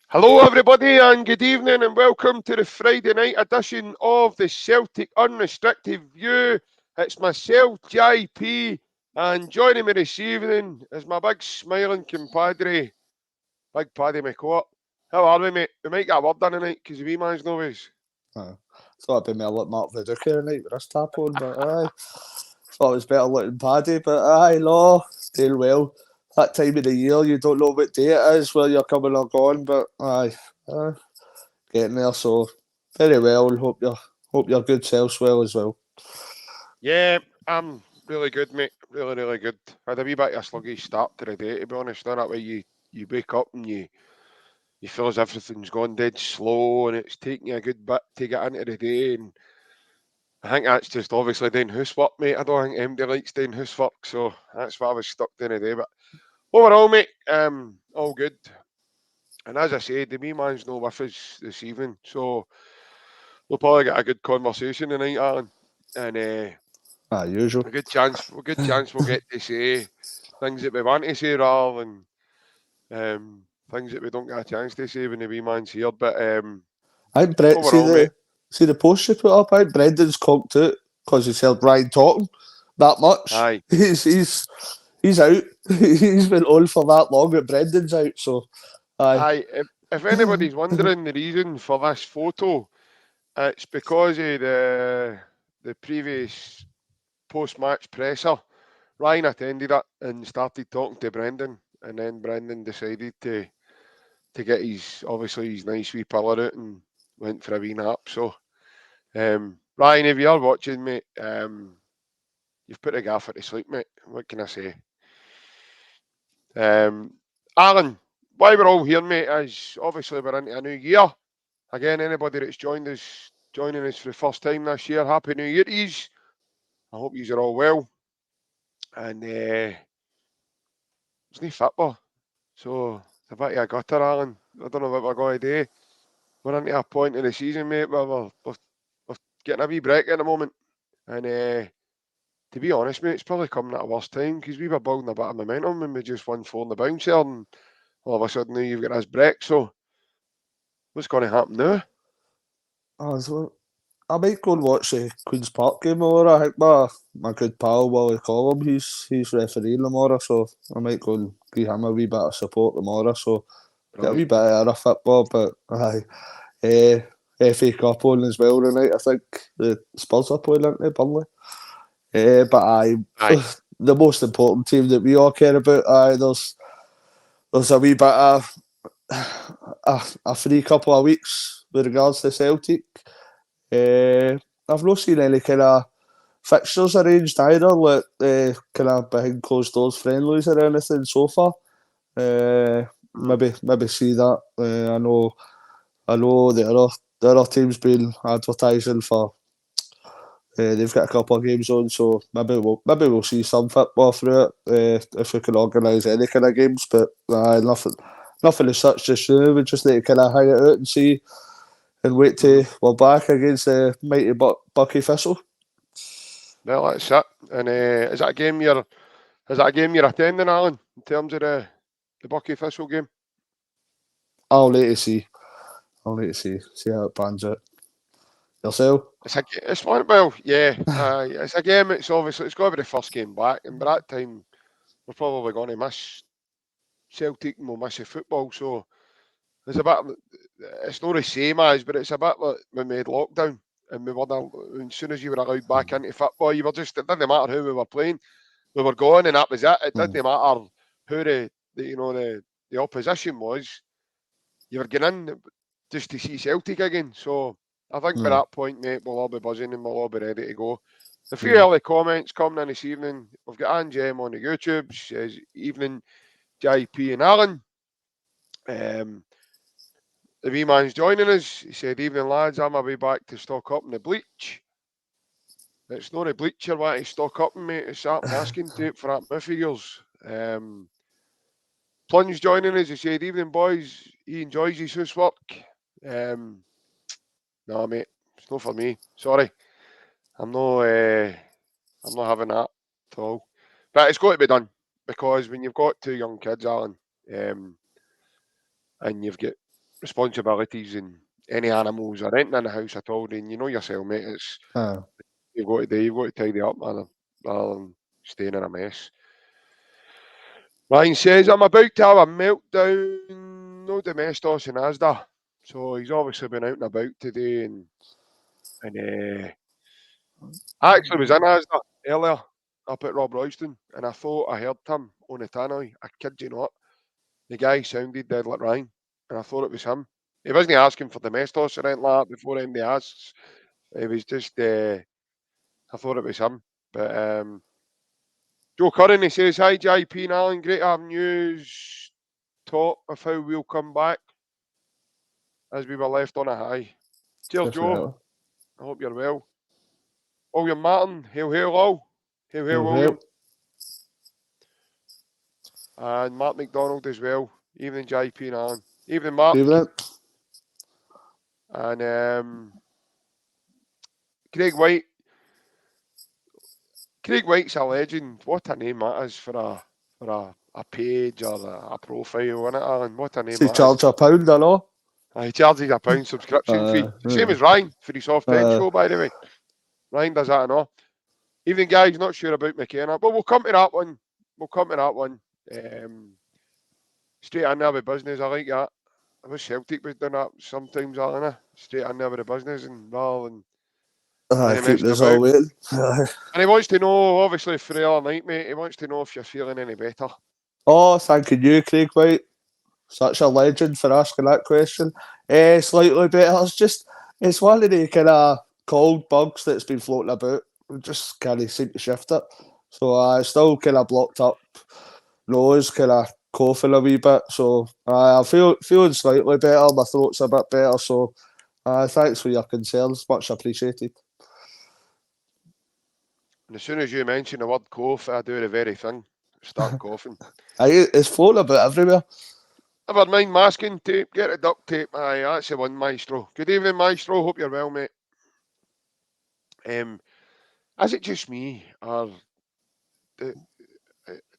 Hello, everybody, and good evening, and welcome to the Friday night edition of the Celtic Unrestricted View. It's myself, JP, and joining me this evening is my big smiling compadre, Big Paddy McCourt. How are we, mate? We might get a word done tonight because the wee man's no ways. Thought it'd be me a look Mark Viduka tonight with this tap on, but aye. Thought it was better looking Paddy, but aye, no, doing well. That time of the year, you don't know what day it is, where you're coming or going, but aye, getting there. So very well. Hope your good self's well as well. Yeah, I'm really good, mate. Really, really good. I had a wee bit of a sluggish start to the day, to be honest. Not that way you wake up and you feel as everything's gone dead slow and it's taking you a good bit to get into the day. And I think that's just obviously doing housework, mate. I don't think MD likes doing housework, so that's what I was stuck doing today. But overall, mate, all good. And as I said, the wee man's no with us this evening, so we'll probably get a good conversation tonight, Alan. And Usual. a good chance we'll get to say things that we want to say rather than things that we don't get a chance to say when the wee man's here. But I think Brett overall, mate, see the post you put up. I think Brendan's conked out because he's heard Brian talking that much. aye. He's out. He's been on for that long, but Brendan's out. So aye. Aye, if anybody's wondering the reason for this photo, it's because of the previous post-match presser. Ryan attended it and started talking to Brendan, and then Brendan decided to get his nice wee pillar out and went for a wee nap. So, Ryan, if you are watching, mate, you've put the gaffer to sleep, mate. What can I say? Alan, why we're all here, mate, is obviously we're into a new year. Again, anybody that's joining us for the first time this year, Happy New Year to yous. I hope yous are all well. And it's no football, so it's a bit of a gutter, Alan. I don't know what we're going to do. We're into a point in the season, mate, where we're getting a wee break at the moment. And to be honest, mate, it's probably coming at a worse time because we were building a bit of momentum and we just won 4 in the bouncer, and all of a sudden now you've got this break. So what's going to happen now? So I might go and watch the Queen's Park game tomorrow. I think my good pal Wally Collum, he's refereeing tomorrow, so I might go and give him a wee bit of support tomorrow. So get a wee Brilliant. bit out of football, but FA Cup on as well tonight. I think the Spurs are playing into Burnley. But Aye. the most important team that we all care about. There's a wee bit of a free couple of weeks with regards to Celtic. I've not seen any kind of fixtures arranged either, like kind of behind closed doors friendlies or anything so far. Maybe see that. I know the other teams been advertising for. They've got a couple of games on, so maybe we'll see some football through it if we can organise any kind of games. But nothing as such just now. We just need to kind of hang it out and see and wait till we're back against the mighty Bucky Thistle. Well, that's it. And is that a game you're attending, Alan, in terms of the Bucky Thistle game? I'll need to see. See how it pans out. Yourself? It's one. Well, yeah. It's a game. It's obviously it's got to be the first game back, and by that time we're probably going to miss Celtic and we'll miss the football. So it's a bit. It's not the same as, but it's a bit like when we had lockdown and we were. As soon as you were allowed back into football, you were just. It didn't matter who we were playing. We were going, and that was it. It didn't matter who the opposition was. You were getting in just to see Celtic again. So I think by that point, mate, we'll all be buzzing and we'll all be ready to go. A few early comments coming in this evening. We've got Anjem on the YouTube. Says, evening, JP and Alan. The wee man's joining us. He said, evening, lads. I'm away back to stock up in the bleach. It's not a bleach you want to stock up in, mate. It's that masking tape for that Miffy girls. Plunge joining us. He said, evening, boys. He enjoys his housework. No, mate, it's not for me. Sorry, I'm not having that at all. But it's got to be done because when you've got 2 young kids, Alan, and you've got responsibilities and any animals or anything in the house at all, then you know yourself, mate. It's you've got to do. You've got to tidy up, man, rather than staying in a mess. Ryan says, I'm about to have a meltdown. No domestos in Asda. So he's obviously been out and about today. And I actually was in Asda earlier up at Rob Royston. And I thought I heard him on the tannoy. I kid you not. The guy sounded dead like Ryan. And I thought it was him. He wasn't asking for domestos or anything like that before anybody asks. It was just, I thought it was him. But Joe Curran, he says, hi, JP and Alan. Great to have news. Talk of how we'll come back as we were left on a high. Cheers, Joe. I hope you're well. William Martin, hail, hail, all. Hail, hail, William. And Mark McDonald as well. Evening, JP and Alan. Evening, Mark. Evening. And Craig White. Craig White's a legend. What a name that is for a page or a profile, isn't it, Alan? What a name that is. He charges £1, I know. He charges £1 subscription fee. Same as Ryan for his Soft End show, by the way. Ryan does that and all. Evening, guys. Not sure about McKenna, but we'll come to that one. Straight in there with business. I like that. I wish Celtic was doing that sometimes, Alan. Straight in there with the business and rather than. Keep this all waiting. And he wants to know, obviously, for the other night, mate, he wants to know if you're feeling any better. Oh, thanking you, Craig White. Such a legend for asking that question. Slightly better. It's one of the kind of cold bugs that's been floating about. We just can't seem to shift it. So I still kind of blocked up nose, kind of coughing a wee bit. So I'm feeling slightly better. My throat's a bit better. So thanks for your concerns. Much appreciated. And as soon as you mention the word cough, I do the very thing. Start coughing. It's floating about everywhere. Never mind masking tape. Get a duct tape. Aye, that's the one, Maestro. Good evening, Maestro. Hope you're well, mate. Is it just me, or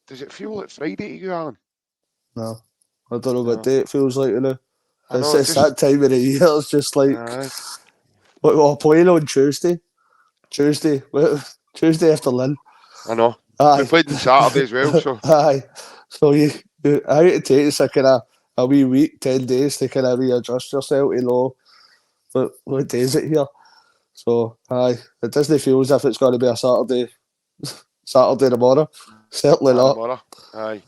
does it feel like Friday to you, Alan? No. I don't know what day it feels like, you know. It's just that time of the year. It's just like, what we're playing on Tuesday. Tuesday after Lynn. I know. Aye. We played on Saturday as well, so. Aye. So I think it takes a wee week, 10 days to kind of readjust yourself to know what day is it here. So, aye. It doesn't feel as if it's going to be a Saturday tomorrow. Certainly not. Tomorrow. Aye.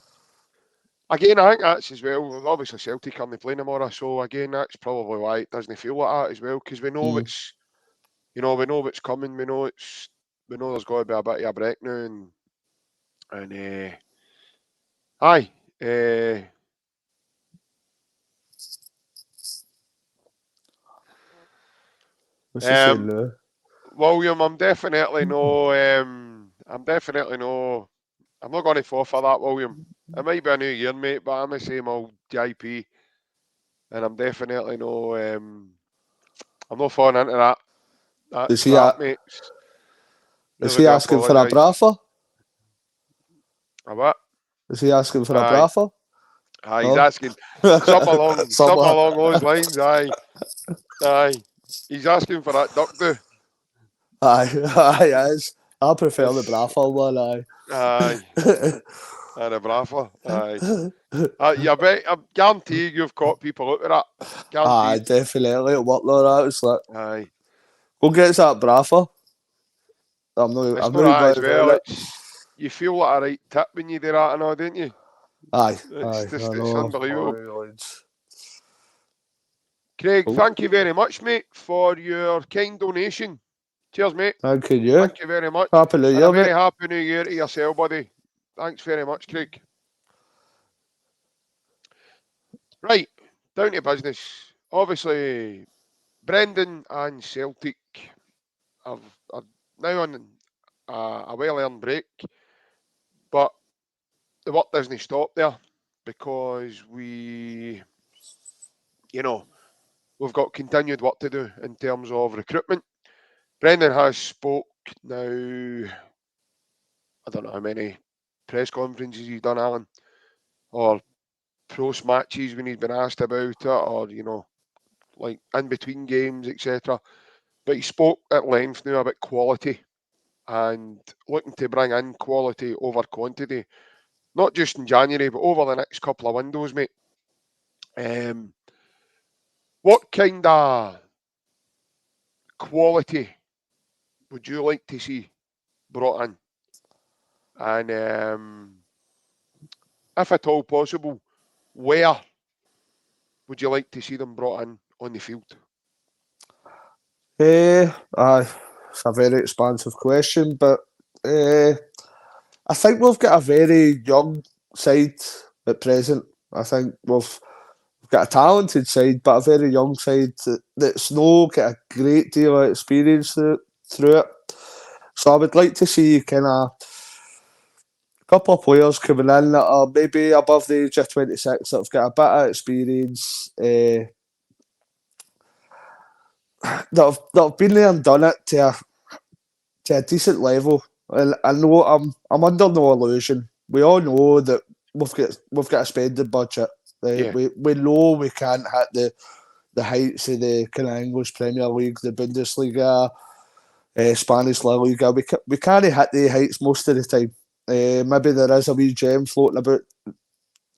Again, I think that's as well. Obviously, Celtic aren't playing tomorrow, so again, that's probably why it doesn't feel like that as well, because we know it's, we know what's coming. We know there's got to be a bit of a break now, and aye. What's he saying now? William, I'm definitely no. I'm not going to fall for that, William. It might be a new year, mate, but I'm the same old JP, and I'm definitely no. I'm not falling into that. Is he asking for a braffer? A what? Is he asking for a braffer? Aye, he's asking something along those lines. Aye. He's asking for that duck do. Aye. I prefer the braffer one. Aye. And a braffer. Aye. I guarantee you've caught people out of that. Guaranteed. Aye, definitely. It'll work like that. It's like, aye. Go get that braffer. I'm not as well. You feel like a right tip when you do that and all, don't you? Aye. It's unbelievable. Craig, thank you very much, mate, for your kind donation. Cheers, mate. Thank you. Thank you very much. Happy New Year, mate. Happy New Year to yourself, buddy. Thanks very much, Craig. Right, down to business. Obviously, Brendan and Celtic are now on a well-earned break, but the work doesn't stop there because we've got continued work to do in terms of recruitment. Brendan has spoke now, I don't know how many press conferences he's done, Alan, or post matches when he's been asked about it, or like in between games, etc. But he spoke at length now about quality and looking to bring in quality over quantity, not just in January, but over the next couple of windows, mate. What kind of quality would you like to see brought in? And if at all possible, where would you like to see them brought in on the field? It's a very expansive question, but I think we've got a very young side at present. I think we've got a talented side, but a very young side that's no got a great deal of experience through it. So I would like to see kind of a couple of players coming in that are maybe above the age of 26 that have got a bit of experience, that have been there and done it to a decent level. And I know I'm under no illusion. We all know that we've got a spending budget. Yeah, We know we can't hit the heights of the kind of English Premier League, the Bundesliga, Spanish La Liga. We can't hit the heights most of the time. Maybe there is a wee gem floating about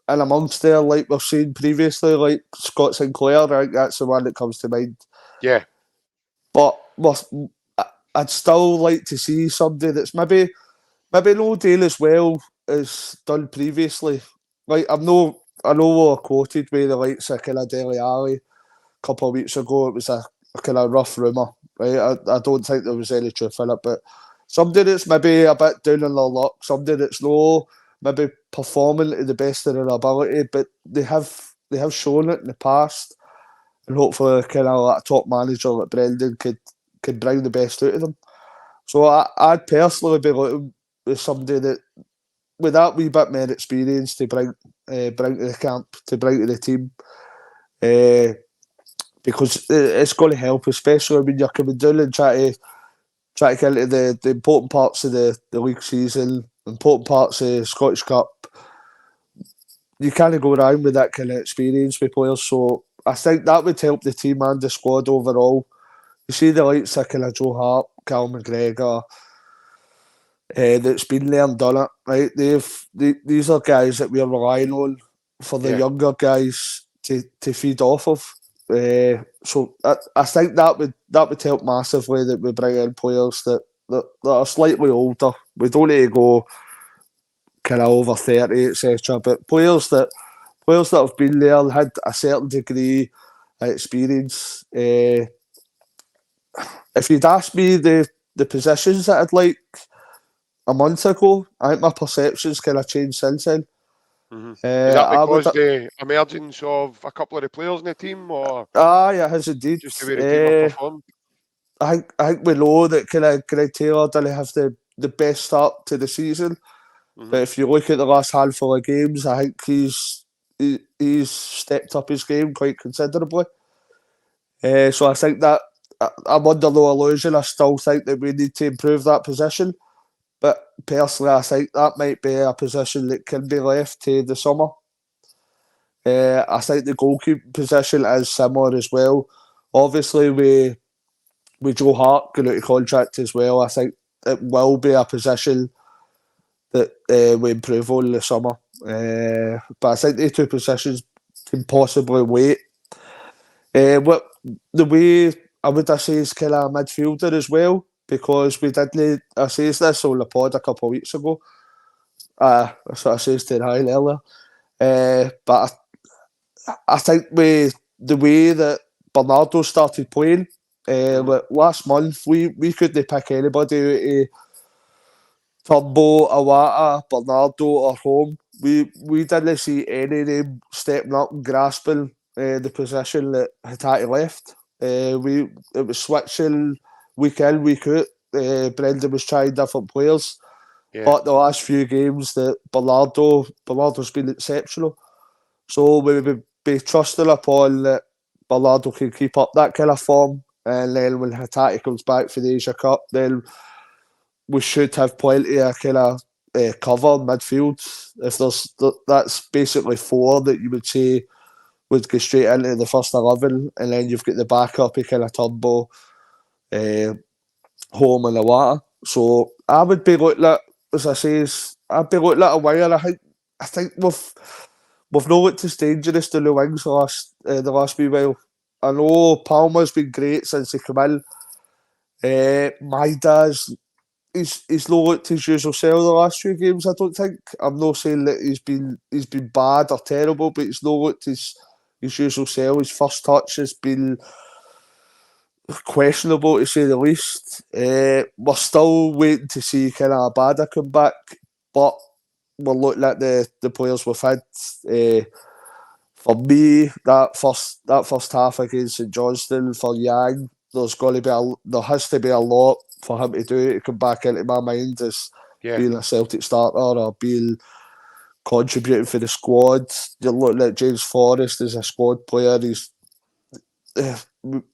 in amongst there, like we've seen previously, like Scott Sinclair. I think that's the one that comes to mind. yeah, But I'd still like to see somebody that's maybe no deal as well as done previously. Like I know we were quoted with the likes of kind of Dele Alli a couple of weeks ago. It was a kind of rough rumour, right? I don't think there was any truth in it, but somebody that's maybe a bit down on their luck, somebody that's no maybe performing to the best of their ability, but they have shown it in the past, and hopefully kind of like a top manager like Brendan could bring the best out of them. So I'd personally be looking with somebody that with that wee bit more experience to bring to the camp, to bring to the team, because it's going to help, especially when you're coming down and try to get into the important parts of the league season, important parts of Scottish Cup. You can't go around with that kind of experience with players, so I think that would help the team and the squad overall. You see the likes of kind of Joe Hart, Cal McGregor, that's been there and done it, right? These are guys that we're relying on for the yeah. younger guys to feed off of. So I think that would help massively, that we bring in players that are slightly older. We don't need to go kind of over 30, etc. But players that have been there, had a certain degree of experience. If you'd asked me the positions that I'd like a month ago, I think my perceptions kind of changed since then. Mm-hmm. Is that I would. because the emergence of a couple of the players in the team, or Yeah, it has indeed. just the way the team have performed? I think we know that kind of Greg Taylor didn't have the best start to the season, but if you look at the last handful of games, I think he's stepped up his game quite considerably. So I think that I'm under no illusion. I still think that we need to improve that position. But personally, I think that might be a position that can be left to the summer. I think the goalkeeping position is similar as well. Obviously, with Joe Hart going out of contract as well, I think it will be a position that we improve on in the summer. But I think the two positions can possibly wait. What the way I would say is kind of a midfielder as well, because we did need, I says this on the pod a couple of weeks ago. That's what I says to Ryan earlier. But I think with the way that Bernardo started playing, like last month, we couldn't pick anybody out of Turnbull, Awata, Bernardo or Home. We didn't see any of them stepping up and grasping the position that Hattati left. It was switching week in, week out. Brendan was trying different players. Yeah. But the last few games that Bernardo's been exceptional. So we would be trusting upon that Bernardo can keep up that kind of form, and then when Hattati comes back for the Asia Cup, then we should have plenty of kind of cover midfield. If that's basically four that you would say would go straight into the first 11, and then you've got the backup of kind of Turbo, Home and the water. So I would be looking at, as I say, I'd be looking at a winger. I think we've not looked as dangerous to the wings the last wee while. I know Palmer's been great since he came in. Maida's he's not looked his usual self the last few games. I don't think. I'm not saying that he's been bad or terrible, but he's not looked his usual self. His first touch has been questionable to say the least. We're still waiting to see kind of Abada come back, but we're looking at the players we've had. For me, that first half against St Johnstone for Yang, there has to be a lot for him to do to come back into my mind as being a Celtic starter or being contributing for the squad. You're looking at James Forrest as a squad player.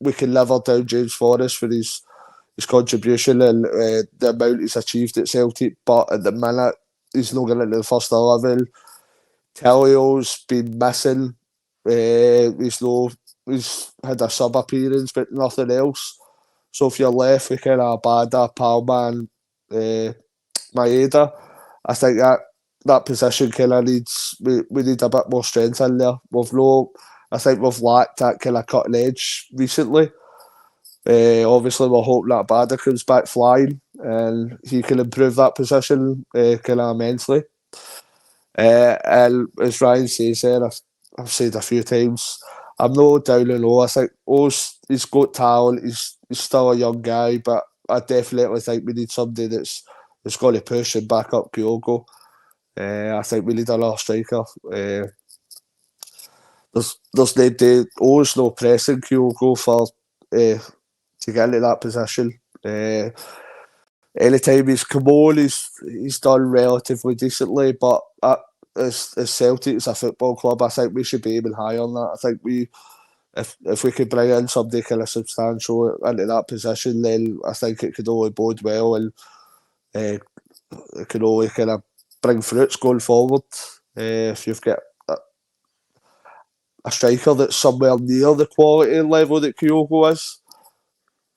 We can never down James Forrest for his contribution and the amount he's achieved at Celtic, but at the minute he's not getting into the first 11. Tellio's been missing. He's had a sub appearance, but nothing else. So if you're left with kind of Abada, Palma, and Maeda, I think that position kind of needs we need a bit more strength in there. I think we've lacked that kind of cutting edge recently. Obviously, we're hoping that Abada comes back flying and he can improve that position kind of immensely. And as Ryan says there, I've said a few times, I'm no down and low. I think he's got talent. He's still a young guy, but I definitely think we need somebody that's going to push and back up Kyogo. I think we need another striker. There's no pressing Kyogo for to get into that position. Anytime he's come on, he's done relatively decently, but as Celtic as a football club, I think we should be aiming high on that. I think if we could bring in somebody kind of substantial into that position, then I think it could only bode well and it could only kind of bring fruits going forward. If you've got a striker that's somewhere near the quality level that Kyogo is,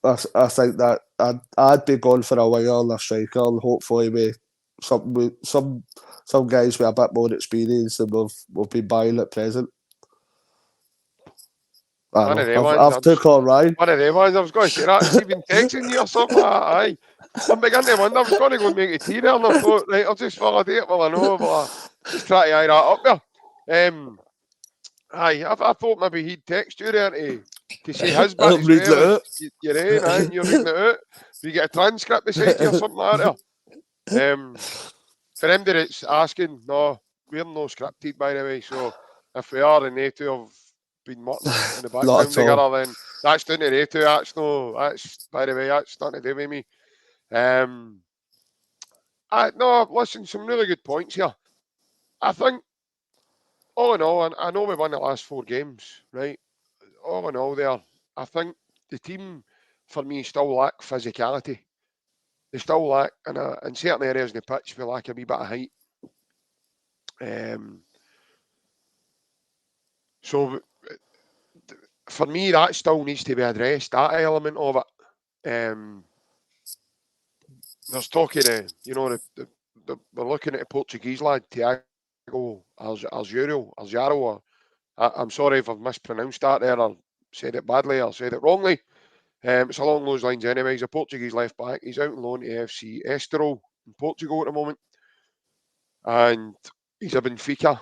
I think that I'd be going for a winger and a striker, and hopefully with some guys with a bit more experience than we've been buying at present. I've took on Ryan. One of them ones, I was going to say that. Stephen texting you or something like that, aye. I'm beginning to wonder, I was going to go and make a tea there, and I thought, right, I'll just validate it while I know, but just try to eye that up there. Aye, I thought maybe he'd text you there to say his bit as well. You're in, aye, and you're reading it out. You get a transcript beside you or something like that. For him that's asking, no, we're no scripted, by the way, so if we are, and they two have been mucking in the background together, then that's down to they two. By the way, that's nothing to do with me. No, listen, some really good points here. I think, all in all, I know we won the last 4 games, right? All in all there, I think the team, for me, still lack physicality. They still lack, in certain areas in the pitch, we lack a wee bit of height. So, for me, that still needs to be addressed, that element of it. There's talking of, we're looking at a Portuguese lad, Tiago Algero. I'm sorry if I've mispronounced that there, or said it badly, or said it wrongly. It's along those lines anyway. He's a Portuguese left back. He's out on loan to FC Estoril in Portugal at the moment. And he's a Benfica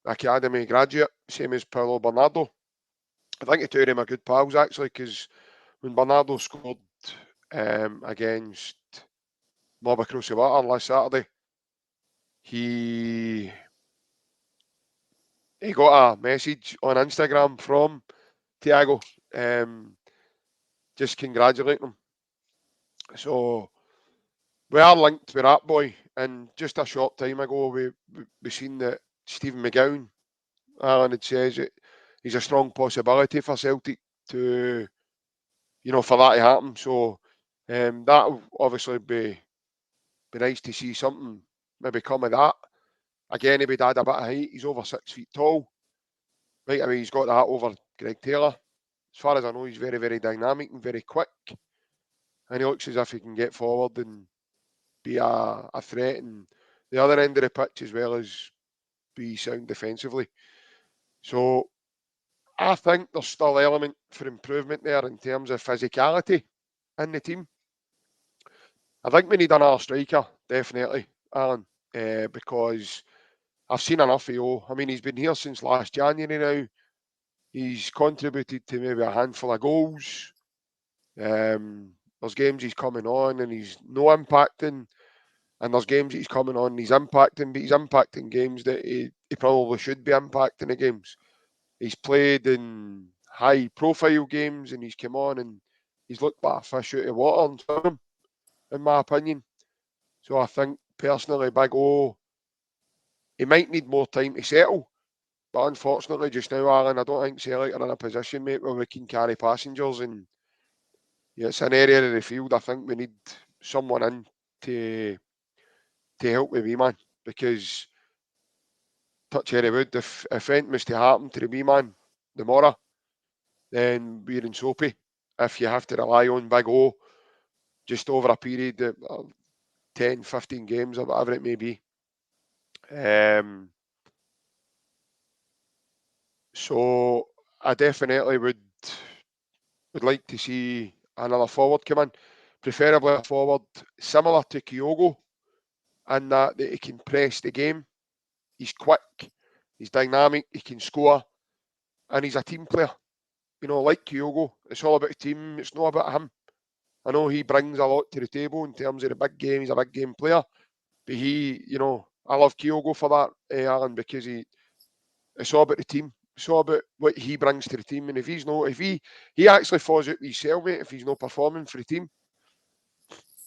academy graduate, same as Paulo Bernardo. I think the two of them are good pals, actually, because when Bernardo scored against Mob across the water last Saturday, he got a message on Instagram from Tiago, just congratulating him. So we are linked with that boy, and just a short time ago we seen that Stephen McGowan, Alan had says that he's a strong possibility for Celtic to, for that to happen. So that'll obviously be nice to see something maybe come of that. Again, he would add a bit of height. He's over 6 feet tall. right away he's got that over Greg Taylor. As far as I know, he's very, very dynamic and very quick. And he looks as if he can get forward and be a threat in the other end of the pitch as well as be sound defensively. So I think there's still element for improvement there in terms of physicality in the team. I think we need another striker, definitely, Alan, because I've seen enough of O. I mean, he's been here since last January now. He's contributed to maybe a handful of goals. There's games he's coming on and he's no impacting, and there's games he's coming on and he's impacting, but he's impacting games that he probably should be impacting the games. He's played in high profile games and he's come on and he's looked like a fish out of water and swim him, in my opinion. So I think personally, Big O, he might need more time to settle. But unfortunately, just now, Alan, I don't think Celtic are in a position, mate, where we can carry passengers. And yeah, it's an area of the field I think we need someone in to help the wee man. Because, touch area wood, if anything was to happen to the wee man tomorrow, then we're in soapy. If you have to rely on Big O just over a period of 10, 15 games or whatever it may be. So I definitely would like to see another forward come in, preferably a forward similar to Kyogo, in that he can press the game. He's quick, he's dynamic, he can score, and he's a team player. You know, like Kyogo, it's all about a team. It's not about him. I know he brings a lot to the table in terms of the big game. He's a big game player, but I love Kyogo for that, Alan, because it's all about the team. It's all about what he brings to the team. And if he actually falls out with his cellmate if he's not performing for the team.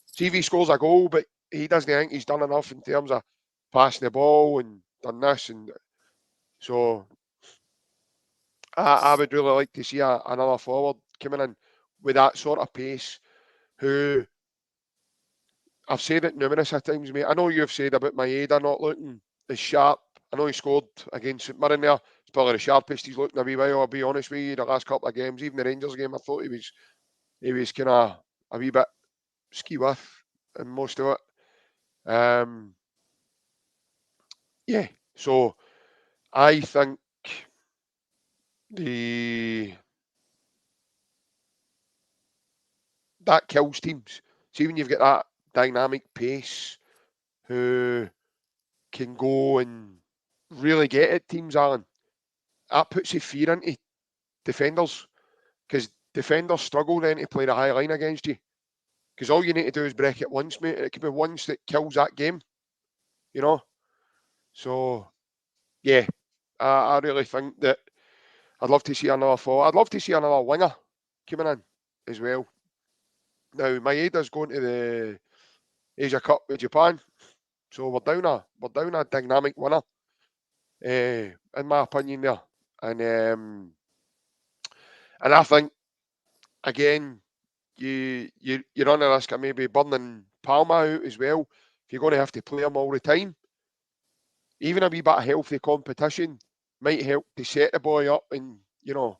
See if he scores a goal, but he doesn't think he's done enough in terms of passing the ball and done this. And so I would really like to see another forward coming in with that sort of pace who I've said it numerous times, mate. I know you've said about Maeda not looking as sharp. I know he scored against St Mirren there. It's probably the sharpest he's looked in a wee while, I'll be honest with you. The last couple of games, even the Rangers game, I thought he was kind of a wee bit ski with in most of it. Yeah, so I think the that kills teams. See when you've got that dynamic pace who can go and really get at teams, Alan. That puts a fear into defenders because defenders struggle then to play the high line against you. Because all you need to do is break it once, mate. It could be once that kills that game, you know. So yeah, I really think that I'd love to see another forward. I'd love to see another winger coming in as well. Now Maeda's going to the Asia Cup with Japan, so we're down a dynamic winner, in my opinion there, and I think again you run a risk of maybe burning Palma out as well if you're going to have to play him all the time. Even a wee bit of healthy competition might help to set the boy up and you know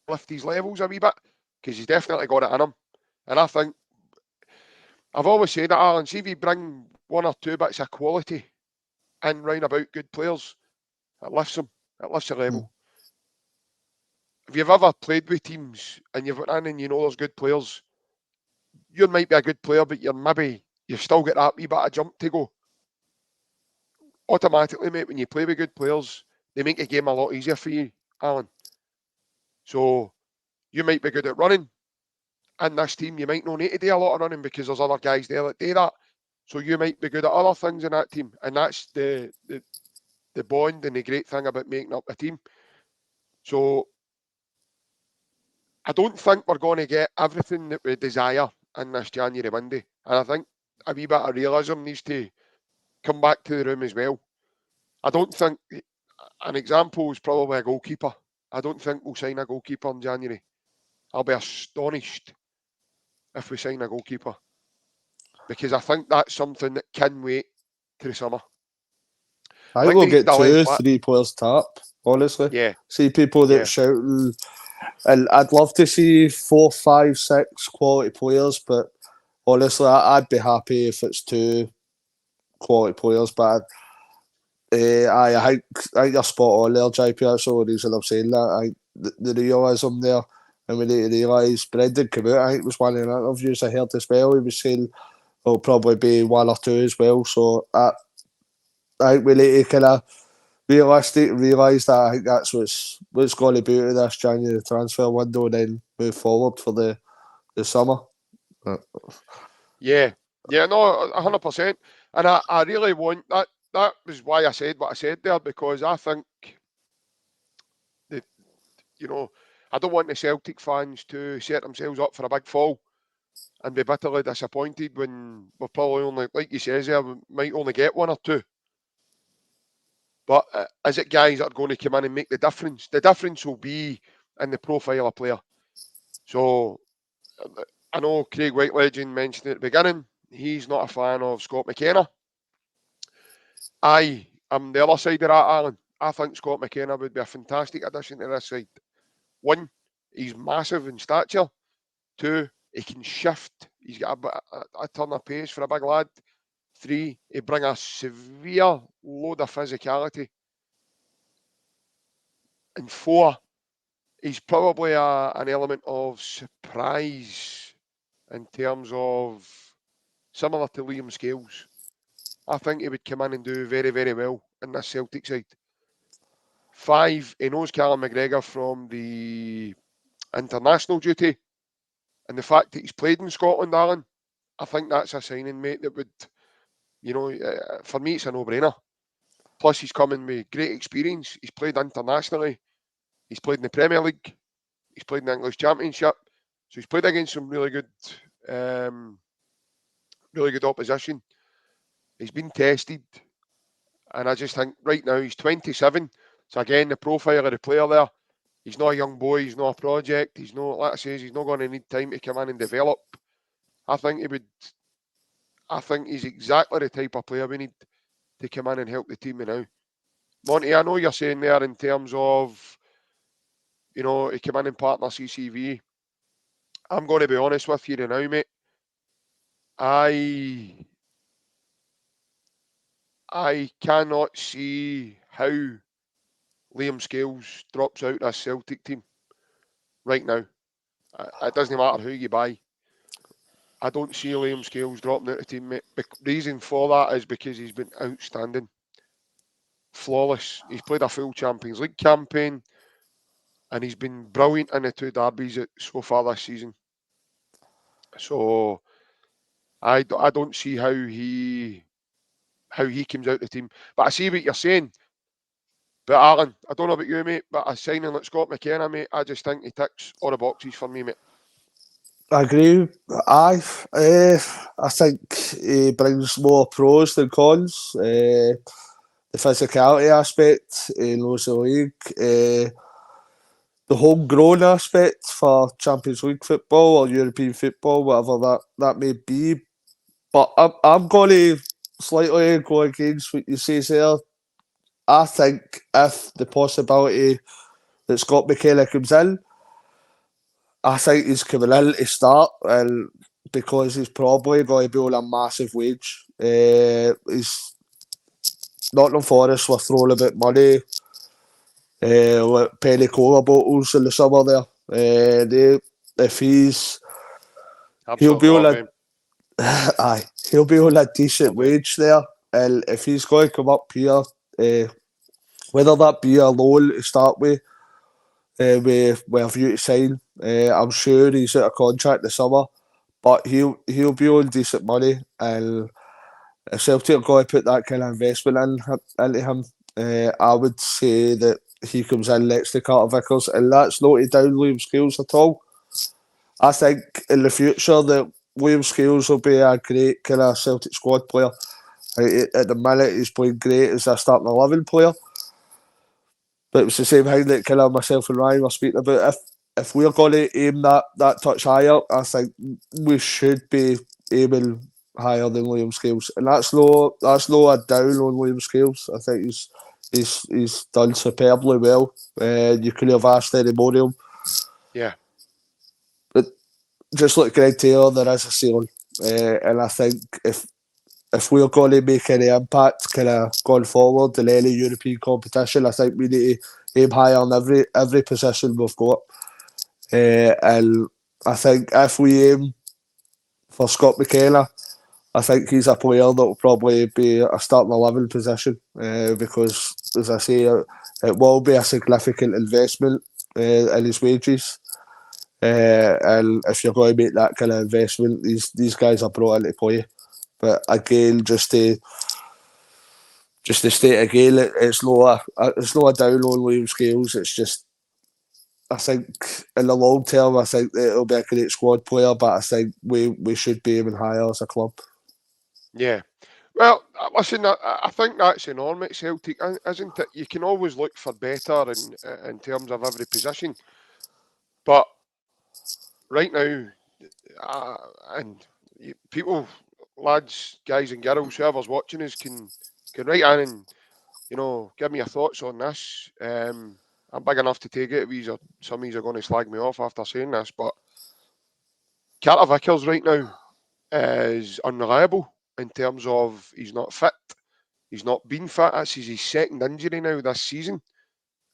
lift his levels a wee bit because he's definitely got it in him. And I think I've always said that, Alan. See if you bring one or two bits of quality in round about good players, it lifts them. It lifts the level. If you've ever played with teams and you've went in and you know there's good players, you might be a good player, but you've still got that wee bit of jump to go. Automatically, mate, when you play with good players, they make the game a lot easier for you, Alan. So you might be good at running. In this team, you might not need to do a lot of running because there's other guys there that do that. So you might be good at other things in that team, and that's the bond and the great thing about making up a team. So I don't think we're going to get everything that we desire in this January window, and I think a wee bit of realism needs to come back to the room as well. I don't think an example is probably a goalkeeper. I don't think we'll sign a goalkeeper in January. I'll be astonished if we sign a goalkeeper because I think that's something that can wait to the summer. I think we'll get Dilly 2-3 players tap, honestly. Yeah, See people that yeah, shouting, and I'd love to see 4, 5, 6 quality players, but honestly, I'd be happy if it's 2 quality players. But I think you're spot on there, JP. That's the only reason I'm saying that. I think the realism there, and we need to realise Brendan came out. I think it was one of the interviews I heard as well. He was saying there'll probably be 1 or 2 as well. So I think we need to kind of realistic realise that. I think that's what's going to be out of this January transfer window, and then move forward for the summer. yeah, yeah. No, 100%. And I really want that. That was why I said what I said there, because I think that, you know, I don't want the Celtic fans to set themselves up for a big fall and be bitterly disappointed when we're probably only, like you says there, we might only get 1 or 2. But is it guys that are going to come in and make the difference? The difference will be in the profile of player. So I know Craig Whitelegend mentioned at the beginning, he's not a fan of Scott McKenna. I am the other side of that, Alan. I think Scott McKenna would be a fantastic addition to this side. 1, he's massive in stature. 2, he can shift. He's got a ton of pace for a big lad. 3, he brings a severe load of physicality. And 4, he's probably an element of surprise in terms of similar to Liam Scales. I think he would come in and do very, very well in this Celtic side. 5, he knows Callum McGregor from the international duty. And the fact that he's played in Scotland, Alan, I think that's a signing, mate, that would, for me, it's a no-brainer. Plus, he's coming with great experience. He's played internationally. He's played in the Premier League. He's played in the English Championship. So he's played against some really good opposition. He's been tested. And I just think right now he's 27. So again, the profile of the player there, he's not a young boy, he's not a project, he's not, like I say, he's not going to need time to come in and develop. I think he's exactly the type of player we need to come in and help the team now. Monty, I know you're saying there in terms of, he came in and partner CCV. I'm going to be honest with you now, mate. I cannot see how Liam Scales drops out this Celtic team right now. It doesn't matter who you buy. I don't see Liam Scales dropping out the team, mate. The reason for that is because he's been outstanding. Flawless. He's played a full Champions League campaign and he's been brilliant in the 2 derbies so far this season. So I don't see how he comes out the team. But I see what you're saying. But Alan, I don't know about you, mate, but a signing like Scott McKenna, mate, I just think he ticks all the boxes for me, mate. I agree. I think he brings more pros than cons. The physicality aspect, he knows the league. The homegrown aspect for Champions League football or European football, whatever that may be. But I'm going to slightly go against what you say there. I think if the possibility that Scott McKenna comes in, I think he's coming in to start, and because he's probably going to be on a massive wage. He's Nottingham Forest were throwing a bit of money, like penny cola bottles in the summer there. If he'll be on a he'll be on a decent wage there, and if he's going to come up here, whether that be a loan to start with a view to sign, I'm sure he's out of contract this summer, but he'll be on decent money, and if Celtic are going to put that kind of investment into him, I would say that he comes in next to Carter Vickers, and that's not to down Liam Scales at all. I think in the future that Liam Scales will be a great kind of Celtic squad player. At the minute, he's playing great as a starting 11 player. But it's the same thing that kind of myself and Ryan were speaking about. If we're going to aim that touch higher, I think we should be aiming higher than Liam Scales, and that's no a down on Liam Scales. I think he's done superbly well. You could have asked any more of him, Yeah, but just like Greg Taylor, there is a ceiling, and I think if we're going to make any impact kind of going forward in any European competition, I think we need to aim higher on every position we've got. And I think if we aim for Scott McKenna, I think he's a player that will probably be a starting 11 position because, as I say, it will be a significant investment in his wages. And if you're going to make that kind of investment, these guys are brought into play. But again, just to state again, it's not a down on Liam Scales. It's just I think in the long term, I think that it'll be a great squad player, but I think we should be aiming higher as a club. yeah. Well, listen, I think that's the norm at Celtic, isn't it? You can always look for better in terms of every position, but right now, and people, lads, guys, and girls, whoever's watching us can write in and give me your thoughts on this. I'm big enough to take it if some of you are going to slag me off after saying this, but Carter Vickers right now is unreliable in terms of he's not fit. He's not been fit. This is his second injury now this season,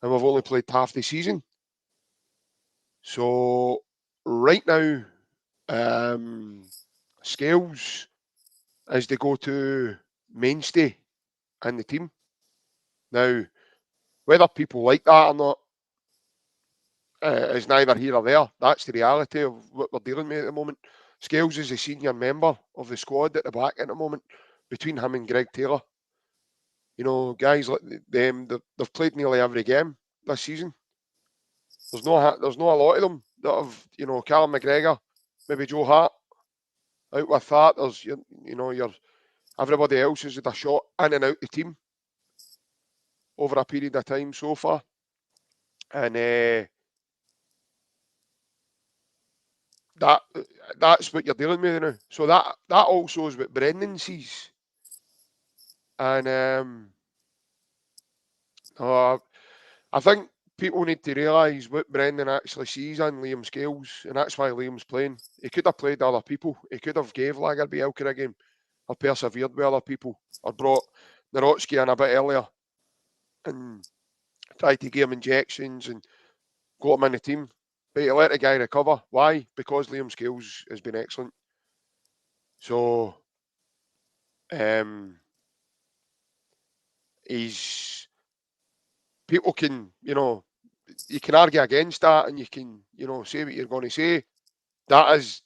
and we've only played half the season. So right now, Scales is the go-to mainstay in the team. Now, whether people like that or not is neither here or there. That's the reality of what we're dealing with at the moment. Scales is a senior member of the squad at the back at the moment, between him and Greg Taylor. Guys like them, they've played nearly every game this season. There's not a lot of them that have, Callum McGregor, maybe Joe Hart. Out with that, there's your everybody else has had a shot in and out the team over a period of time so far, and that's what you're dealing with now. So that also is what Brendan sees, and I think people need to realise what Brendan actually sees in Liam Scales, and that's why Liam's playing. He could have played other people. He could have gave Lager Bielka a game, or persevered with other people, or brought Narotsky in a bit earlier and tried to give him injections and got him in the team. But he let the guy recover. Why? Because Liam Scales has been excellent. So he's people can you can argue against that, and you can say what you're going to say. That's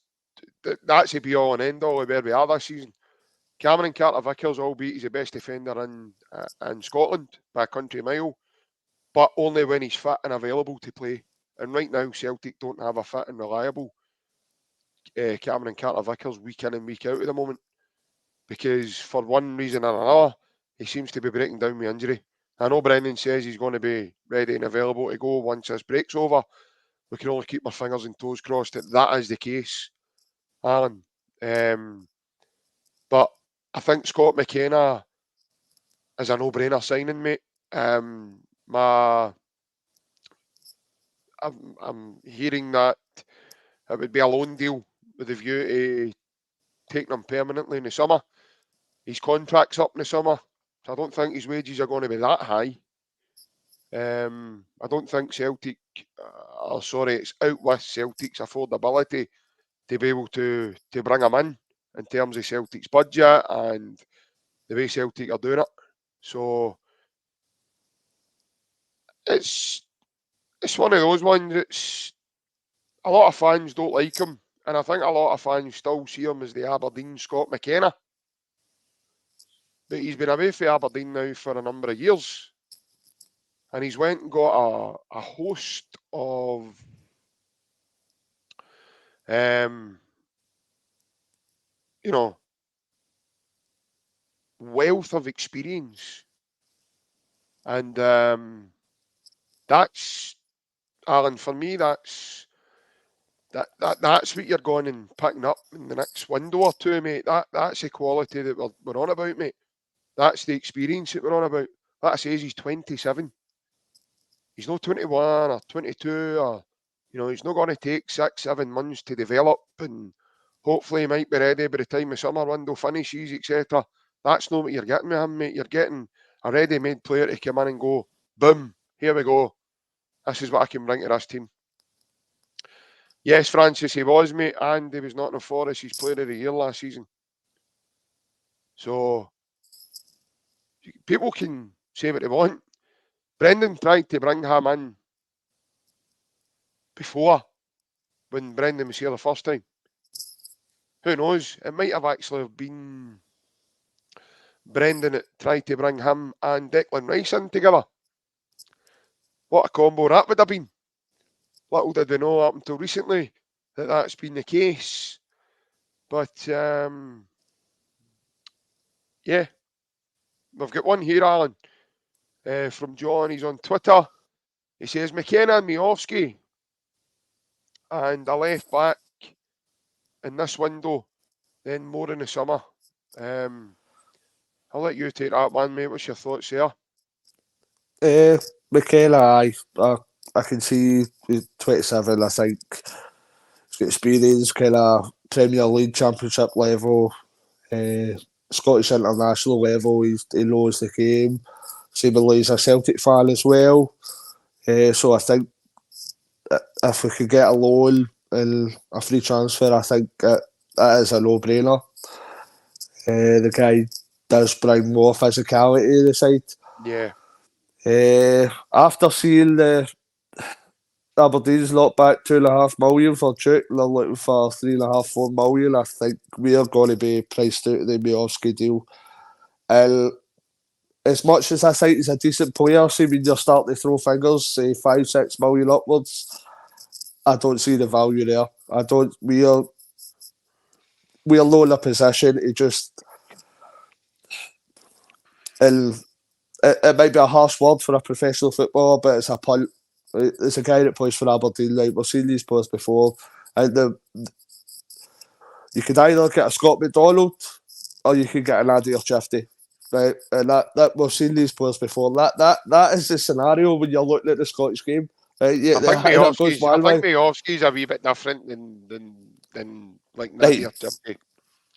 the be all and end all of where we are this season. Cameron Carter-Vickers, albeit he's the best defender in Scotland by a country mile, but only when he's fit and available to play. And right now, Celtic don't have a fit and reliable Cameron Carter-Vickers week in and week out at the moment, because for one reason or another, he seems to be breaking down with injury. I know Brendan says he's going to be ready and available to go once this break's over. We can only keep our fingers and toes crossed that is the case, Alan. But I think Scott McKenna is a no-brainer signing, mate. I'm hearing that it would be a loan deal with a view to taking him permanently in the summer. His contract's up in the summer, so I don't think his wages are going to be that high. I don't think Celtic, it's out with Celtic's affordability to be able to bring him in terms of Celtic's budget and the way Celtic are doing it. So it's one of those ones that's a lot of fans don't like him, and I think a lot of fans still see him as the Aberdeen Scott McKenna. But he's been away from Aberdeen now for a number of years, and he's went and got a host of wealth of experience, and that's Alan. For me, that's that's what you're going and picking up in the next window or two, mate. That's the quality that we're on about, mate. That's the experience that we're on about. Like I says, he's 27. He's not 21 or 22 or, he's not going to take 6, 7 months to develop, and hopefully he might be ready by the time the summer window finishes, etc. That's not what you're getting with him, mate. You're getting a ready-made player to come in and go, boom, here we go. This is what I can bring to this team. Yes, Francis, he was, mate, and he was Nottingham Forest's player of the year last season. So, people can say what they want. Brendan tried to bring him in before, when Brendan was here the first time. Who knows? It might have actually been Brendan that tried to bring him and Declan Rice in together. What a combo that would have been. Little did we know up until recently that that's been the case. But, yeah. We've got one here, Alan, from John. He's on Twitter. He says, McKenna and Miovski and a left back in this window, then more in the summer. I'll let you take that one, mate. What's your thoughts there? McKenna, I can see 27. I think he's got experience, kind of Premier League, Championship level, Scottish international level. He knows the game. Seemingly he's a Celtic fan as well. So I think if we could get a loan and a free transfer, I think that is a no-brainer. The guy does bring more physicality to the side. Yeah. After seeing Aberdeen's not back $2.5 million for Duke, they're looking for $3.5, $4 million. I think we are going to be priced out of the Miovski deal. And as much as I think he's a decent player, see when you're starting to throw fingers, say $5-6 million upwards, I don't see the value there. I don't. We are low in a position to just. And it might be a harsh word for a professional footballer, but it's a punt. It's a guy that plays for Aberdeen. Like we've seen these players before, and you could either get a Scott McDonald or you could get an Adi or Chifty. Right, and that we've seen these players before. That is the scenario when you're looking at the Scottish game. Yeah, I think Miovski's a wee bit different than like Nadia Chifty.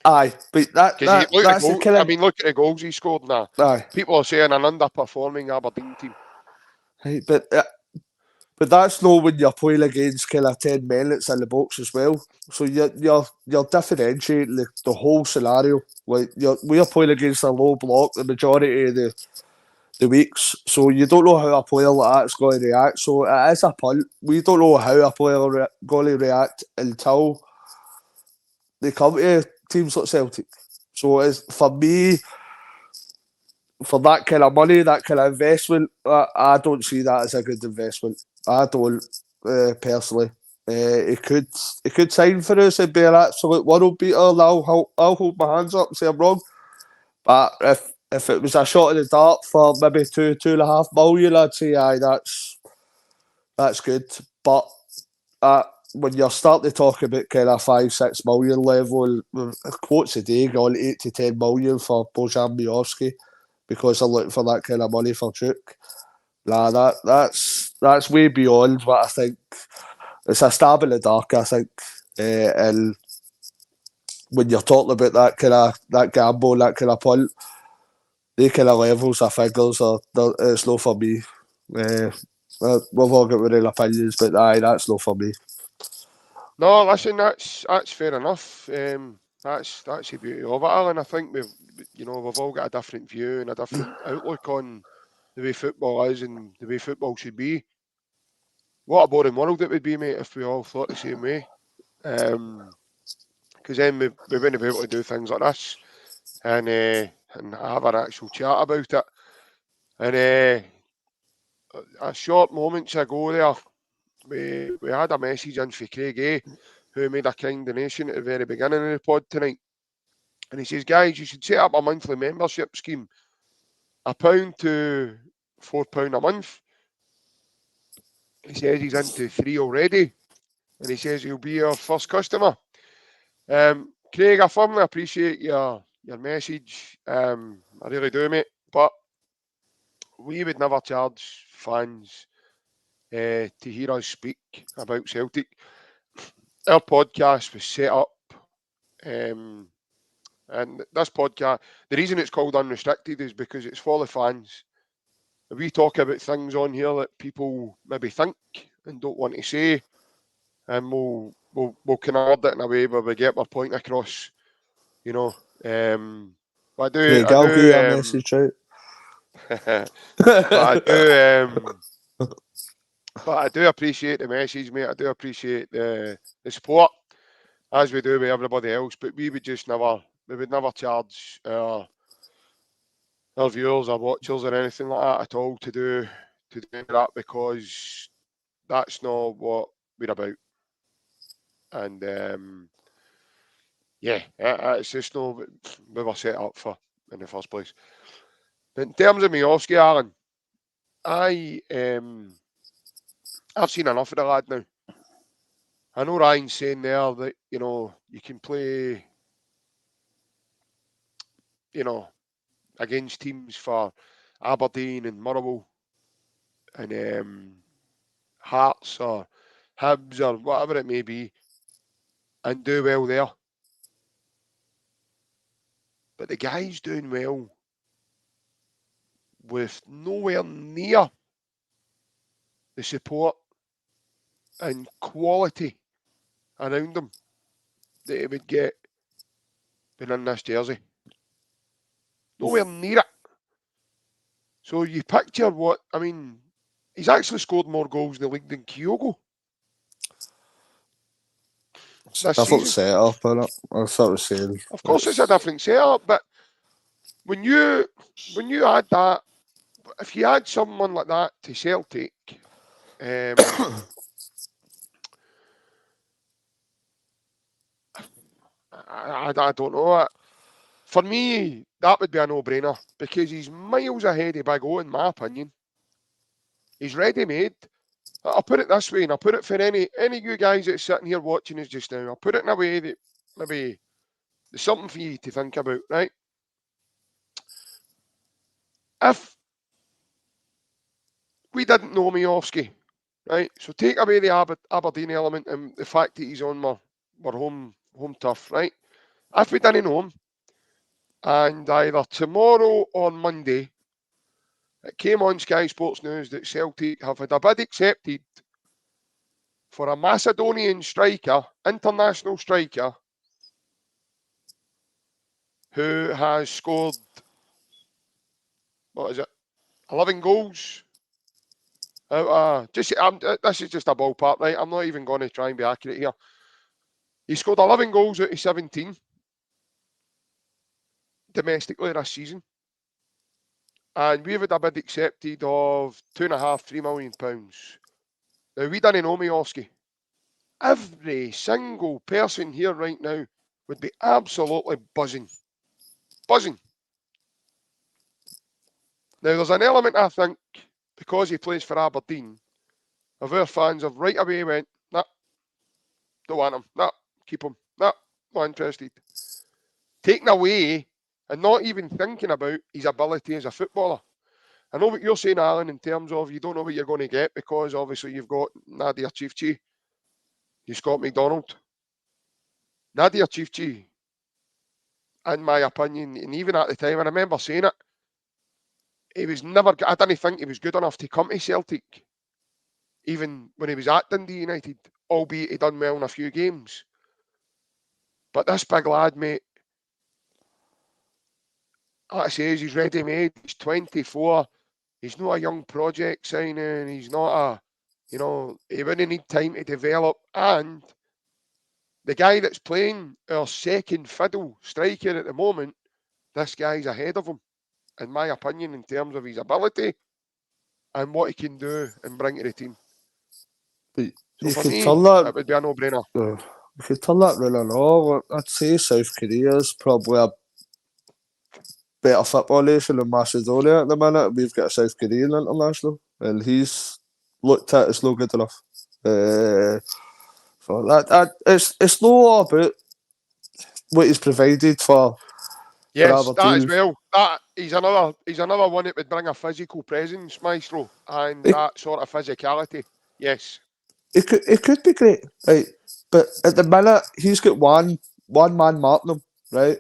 Aye, but that's the kind of. Look at the goals he scored now. Aye. People are saying an underperforming Aberdeen team. Right, but that's not when you're playing against kind of 10 men that's in the box as well. So you're differentiating the whole scenario. Like we are playing against a low block the majority of the weeks, so you don't know how a player like that's going to react. So it is a punt. We don't know how a player going to react until they come to teams like Celtic. So it's for me. For that kind of money, that kind of investment, I don't see that as a good investment. I don't personally. He could sign for us and be an absolute world beater. I'll hold my hands up and say I'm wrong. But if it was a shot in the dark for maybe $2.5 million, I'd say aye, that's good. But when you're starting to talk about kind of $5-6 million level, quotes a day going 8 to 10 million for Bojan Miovski, because they're looking for that kind of money for Duke. Nah, that's way beyond what I think. It's a stab in the dark, I think. And when you're talking about that gamble, that kind of punt, they kind of levels of figures it's not for me. We've all got our own opinions, but aye, that's not for me. No, listen, that's fair enough. That's the beauty of it, Alan. I think we've all got a different view and a different outlook on the way football is and the way football should be. What a boring world it would be, mate, if we all thought the same way. Because then we wouldn't be able to do things like this and have an actual chat about it. And a short moments ago there, we had a message in for Craig A, who made a kind donation at the very beginning of the pod tonight. And he says, guys, you should set up a monthly membership scheme. £1 to £4 a month. He says he's into 3 already. and he says he'll be our first customer. Craig, I firmly appreciate your message. I really do, mate. But we would never charge fans to hear us speak about Celtic. Our podcast was set up, and this podcast, the reason it's called Unrestricted is because it's for the fans. We talk about things on here that people maybe think and don't want to say, and we'll kind of word it in a way where we get our point across, you know. But I do, Craig, I'll give you a message, right? But I do appreciate the message, mate. I do appreciate the support, as we do with everybody else. But we would never charge our viewers or watchers or anything like that at all to do that, because that's not what we're about. And it's just not what we were set up for in the first place. But in terms of Miovski, Alan, I've seen enough of the lad now. I know Ryan's saying there that, you can play, against teams for Aberdeen and Motherwell and Hearts or Hibs or whatever it may be and do well there. But the guy's doing well with nowhere near the support and quality around him that he would get being in this jersey. Nowhere near it. So you picture he's actually scored more goals in the league than Kyogo. Different setup, innit? That's what I was saying. Of course, it's a different setup, but when you add that, if you add someone like that to Celtic, I don't know. For me, that would be a no-brainer because he's miles ahead of Big O, in my opinion. He's ready-made. I'll put it this way, and I'll put it for any of you guys that's sitting here watching us just now. I'll put it in a way that maybe there's something for you to think about, right? If we didn't know Miovski, right? So take away the Aberdeen element and the fact that he's on my home turf, right? If we didn't know him, and either tomorrow or Monday, it came on Sky Sports News that Celtic have had a bid accepted for a Macedonian striker, international striker, who has scored, 11 goals? This is just a ballpark, right? I'm not even going to try and be accurate here. He scored 11 goals out of 17 domestically this season. And we've had a bid accepted of £2.5–3 million. Now, we didn't know Miovski. Every single person here right now would be absolutely buzzing. Buzzing. Now, there's an element, I think, because he plays for Aberdeen, of our fans have right away went, nah, don't want him, nah, keep him, nah, not interested. Taken away and not even thinking about his ability as a footballer. I know what you're saying, Alan, in terms of you don't know what you're going to get because obviously you've got Nadia Chifchi, you've got McDonald. Nadia Chifchi, in my opinion, and even at the time, I remember saying it, I didn't think he was good enough to come to Celtic, even when he was at Dundee United, albeit he done well in a few games. But this big lad, mate, like I say, he's ready-made, he's 24, he's not a young project signing, he's not he wouldn't need time to develop, and the guy that's playing our second fiddle striker at the moment, this guy's ahead of him, in my opinion, in terms of his ability and what he can do and bring to the team. But so for me, it would be a no-brainer. You could turn that round and all. I'd say South Korea is probably a better football nation than Macedonia at the minute. We've got a South Korean international, and he's looked at as no good enough. So that it's not all about what he's provided for Yes, that as Aberdeen. well. That he's another one that would bring a physical presence, Maestro, and It, that sort of physicality. Yes. it could be great, right? But at the minute, he's got one man marking him, right?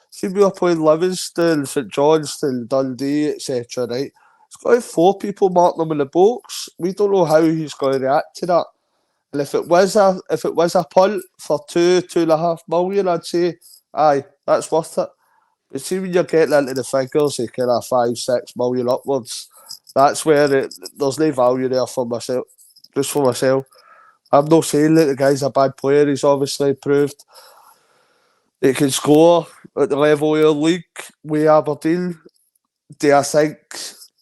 See, we were playing Livingston, St Johnstone, Dundee, etc. Right? He's got 4 people marking him in the box. We don't know how he's going to react to that. And if it was a punt for 2.5 million, I'd say, aye, that's worth it. But see, when you're getting into the figures, of kind of 5-6 million upwards, that's where there's no value there for myself. Just for myself, I'm not saying that the guy's a bad player. He's obviously proved he can score at the level of the league with Aberdeen. Do I think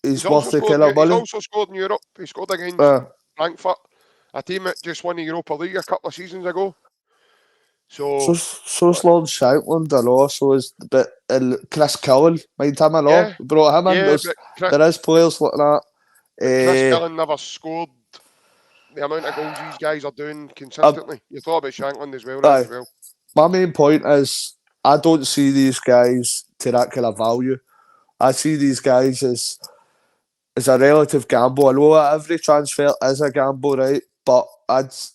he's worth the kind of He's money? also scored in Europe. He scored against Uh, Frankfurt, a team that just won the Europa League a couple of seasons ago. So so's Lord Shankland, I know. So is but Chris Cullen, mind him, I know. yeah, Brought him in. yeah, but There is players like that. Chris Killen never scored the amount of goals these guys are doing consistently. You thought about Shankland as well, there as well. My main point is I don't see these guys to that kind of value. I see these guys as a relative gamble. I know every transfer is a gamble, right? But it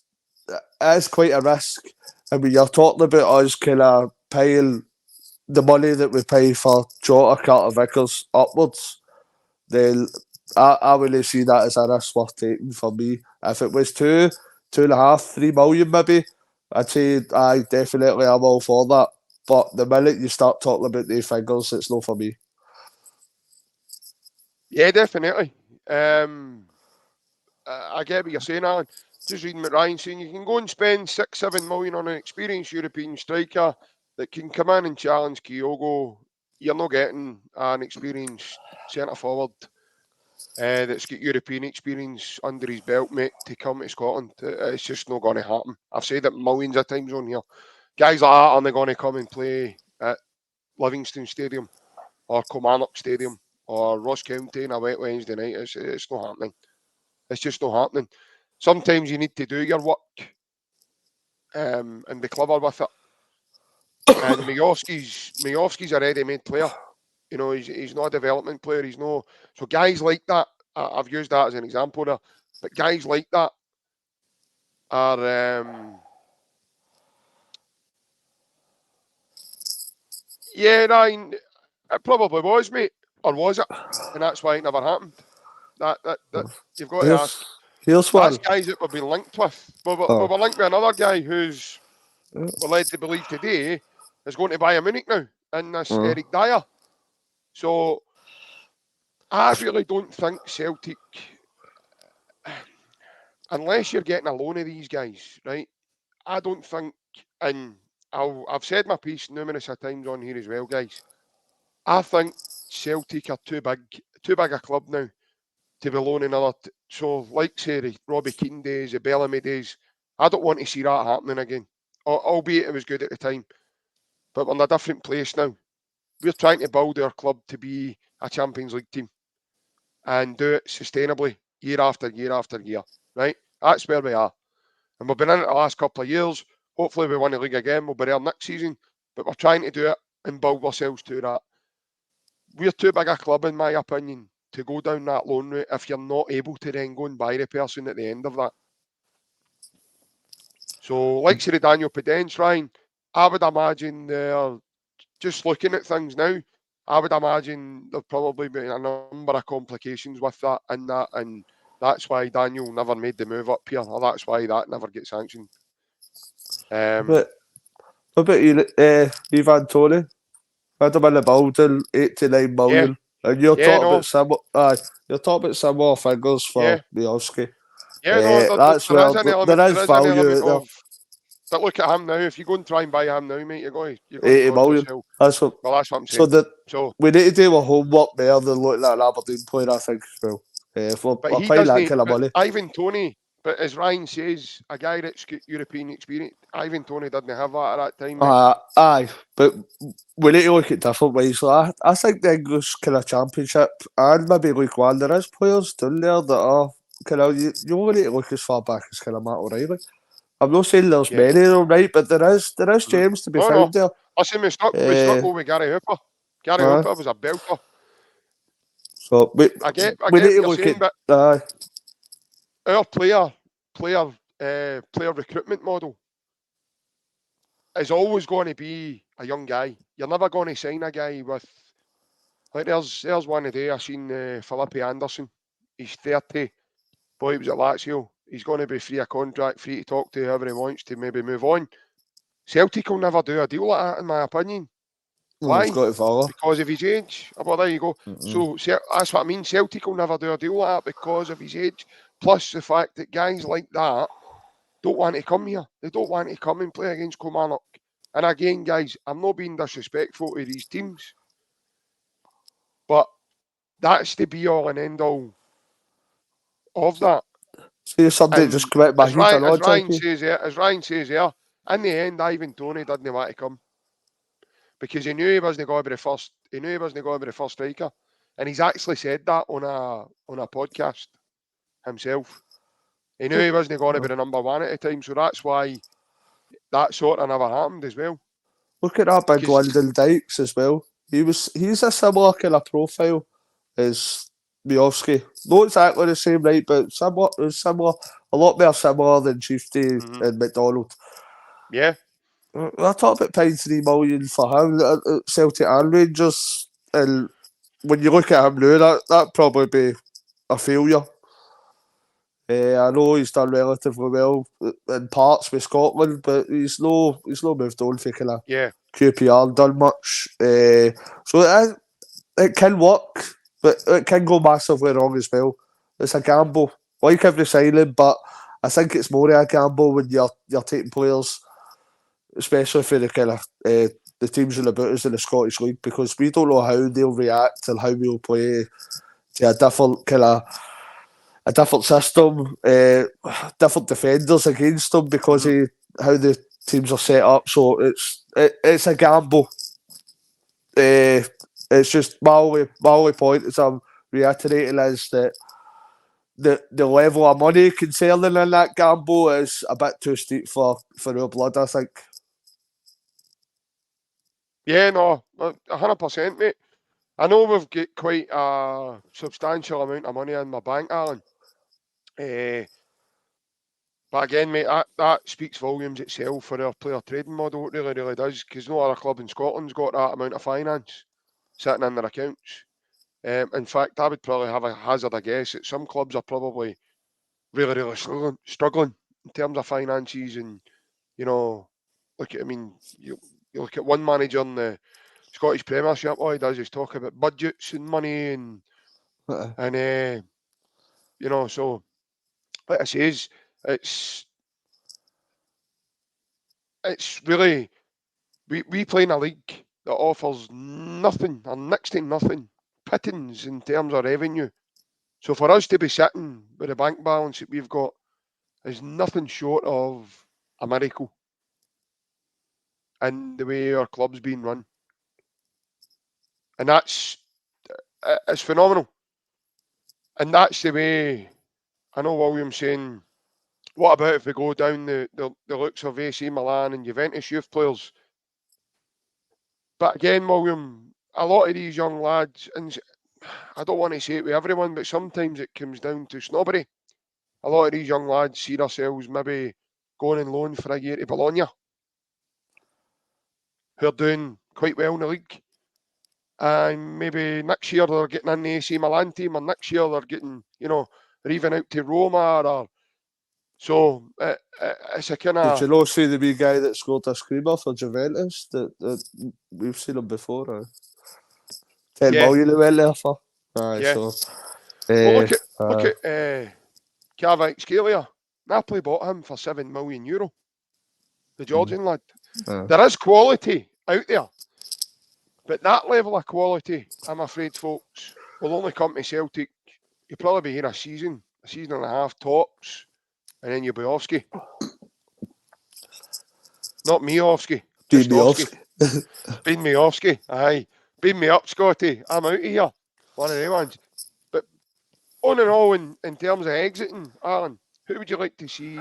is quite a risk. I mean, you're talking about us kind of paying the money that we pay for Jota, Carter Vickers upwards. Then I wouldn't see that as a risk worth taking for me. If it was 2.5, 3 million maybe, I'd say I definitely am all for that. But the minute you start talking about the figures, it's not for me. Yeah, definitely. I get what you're saying, Alan. Just reading what Ryan's saying, you can go and spend 6-7 million on an experienced European striker that can come in and challenge Kyogo. You're not getting an experienced centre forward that's got European experience under his belt, mate, to come to Scotland. It's just not going to happen. I've said it millions of times on here. Guys like that aren't going to come and play at Livingston Stadium or Kilmarnock Stadium or Ross County on a wet Wednesday night. It's not happening. It's just not happening. Sometimes you need to do your work and be clever with it. And Majowski's a ready-made player. You know, he's not a development player. He's no. So guys like that, I've used that as an example there, but guys like that are, yeah, Ryan, it probably was, mate, or was it? And that's why it never happened. That you've got to ask. Here's one. That's guys that we've been linked with. But we're linked with another guy who's we're led to believe today is going to Bayern Munich now, and this Eric Dyer. So I really don't think Celtic, unless you're getting a loan of these guys, right? I don't think, and I've said my piece numerous of times on here as well, guys. I think Celtic are too big a club now to be loaning another. So, like say the Robbie Keane days, the Bellamy days, I don't want to see that happening again. Albeit it was good at the time, but we're in a different place now. We're trying to build our club to be a Champions League team and do it sustainably year after year after year, right? That's where we are. And we've been in it the last couple of years. Hopefully we win the league again. We'll be there next season. But we're trying to do it and build ourselves to that. We're too big a club, in my opinion, to go down that loan route if you're not able to then go and buy the person at the end of that. So, like say the Daniel Pedence, Ryan, I would imagine they're just looking at things now. I would imagine there'll probably be a number of complications with that, and that's why Daniel never made the move up here, or that's why that never gets sanctioned. What about you, Ivan Tony? Had him in the building, 8 to 9 million. And you're talking about similar figures for Majowski. Yeah, no, That's there where is an element. there is There is an value element there. of. But look at him now. If you go and try and buy him now, mate, you're going to 80 charge million. yourself. That's what I'm saying. So we need to do our homework there than looking at an Aberdeen player, I think, as well. If we're paying that kind of money. Ivan Toney, but as Ryan says, a guy that's got European experience, Ivan Toney didn't have that at that time. Aye, but we need to look at different ways. So I think the English kind of Championship and maybe League One, there is players down there that are kind of, you only need to look as far back as kind of Matt O'Reilly. I'm not saying there's Yeah. many of them, right? But there is gems to be No, found there. Listen, we struggle with Gary Hooper. Gary Hooper was a belter. So I get we what need to you're look saying, at but our player recruitment model is always going to be a young guy. You're never going to sign a guy with, like, there's one today. I seen Felipe Anderson. He's 30. Boy, he was at Lazio. He's going to be free of contract, free to talk to whoever he wants to maybe move on. Celtic will never do a deal like that, in my opinion. Why? He's got it follow. Because of his age. Well, there you go. So that's what I mean. Celtic will never do a deal like that because of his age. Plus the fact that guys like that don't want to come here. They don't want to come and play against Kilmarnock. And again, guys, I'm not being disrespectful to these teams, but that's the be all and end all of that. See something And just come out my head or not, Ryan Jackie? says here, in the end, Ivan Toney didn't want to come because he knew he wasn't going to be the first. He knew he wasn't going to be the first striker, and he's actually said that on a podcast himself. He knew he wasn't going to be the number one at the time, so that's why that sort of never happened as well. Look at that big Lyndon Dykes as well. He's a similar kind of profile as Miovski. Not exactly the same, right? But similar, a lot more similar than Chieftain and McDonald. Yeah. I talked about paying $3 million for him at Celtic and Rangers, and when you look at him now, that'd probably be a failure. I know he's done relatively well in parts with Scotland, but he's no moved on for kind of QPR and done much. So it can work, but it can go massively wrong as well. It's a gamble, like every signing, but I think it's more of a gamble when you're taking players, especially for the kind of the teams in the booters in the Scottish League, because we don't know how they'll react and how we'll play to a different kind of a different system, different defenders against them because of how the teams are set up. So it's a gamble. It's just my only point, as I'm reiterating, is that the level of money concerning in that gamble is a bit too steep for our blood, I think. Yeah, no, 100%, mate. I know we've got quite a substantial amount of money in my bank, Alan. But again, mate, that speaks volumes itself for our player trading model. It really, really does, because no other club in Scotland's got that amount of finance sitting in their accounts. In fact, I would probably have a hazard a guess that some clubs are probably really, really struggling in terms of finances. And, you know, look at, I mean, you look at one manager in the Scottish Premiership, all he does is talk about budgets and money and you know, so like I says, it's really we play in a league that offers nothing or next to nothing pittance in terms of revenue. So for us to be sitting with the bank balance that we've got is nothing short of a miracle in the way our club's being run. And it's phenomenal. And that's the way, I know William's saying, what about if we go down the looks of AC Milan and Juventus youth players? But again, William, a lot of these young lads, and I don't want to say it with everyone, but sometimes it comes down to snobbery. A lot of these young lads see themselves maybe going on loan for a year to Bologna, who are doing quite well in the league. And maybe next year they're getting in the AC Milan team, or next year they're getting, they're even out to Roma. So it's a kind of... Did you not see the wee guy that scored a screamer for Juventus? That we've seen him before. 10 million he went there for. So, well, look at Kvaratskhelia. Napoli bought him for €7 million. The Georgian lad. There is quality out there, but that level of quality, I'm afraid, folks, will only come to Celtic. You'll probably be here a season and a half tops, and then you'll be Offski. Not me Offski. Just Offski. Bean me Offski. Aye. Bean me up, Scotty. I'm out of here. One of them ones. But on and all, in terms of exiting, Alan, who would you like to see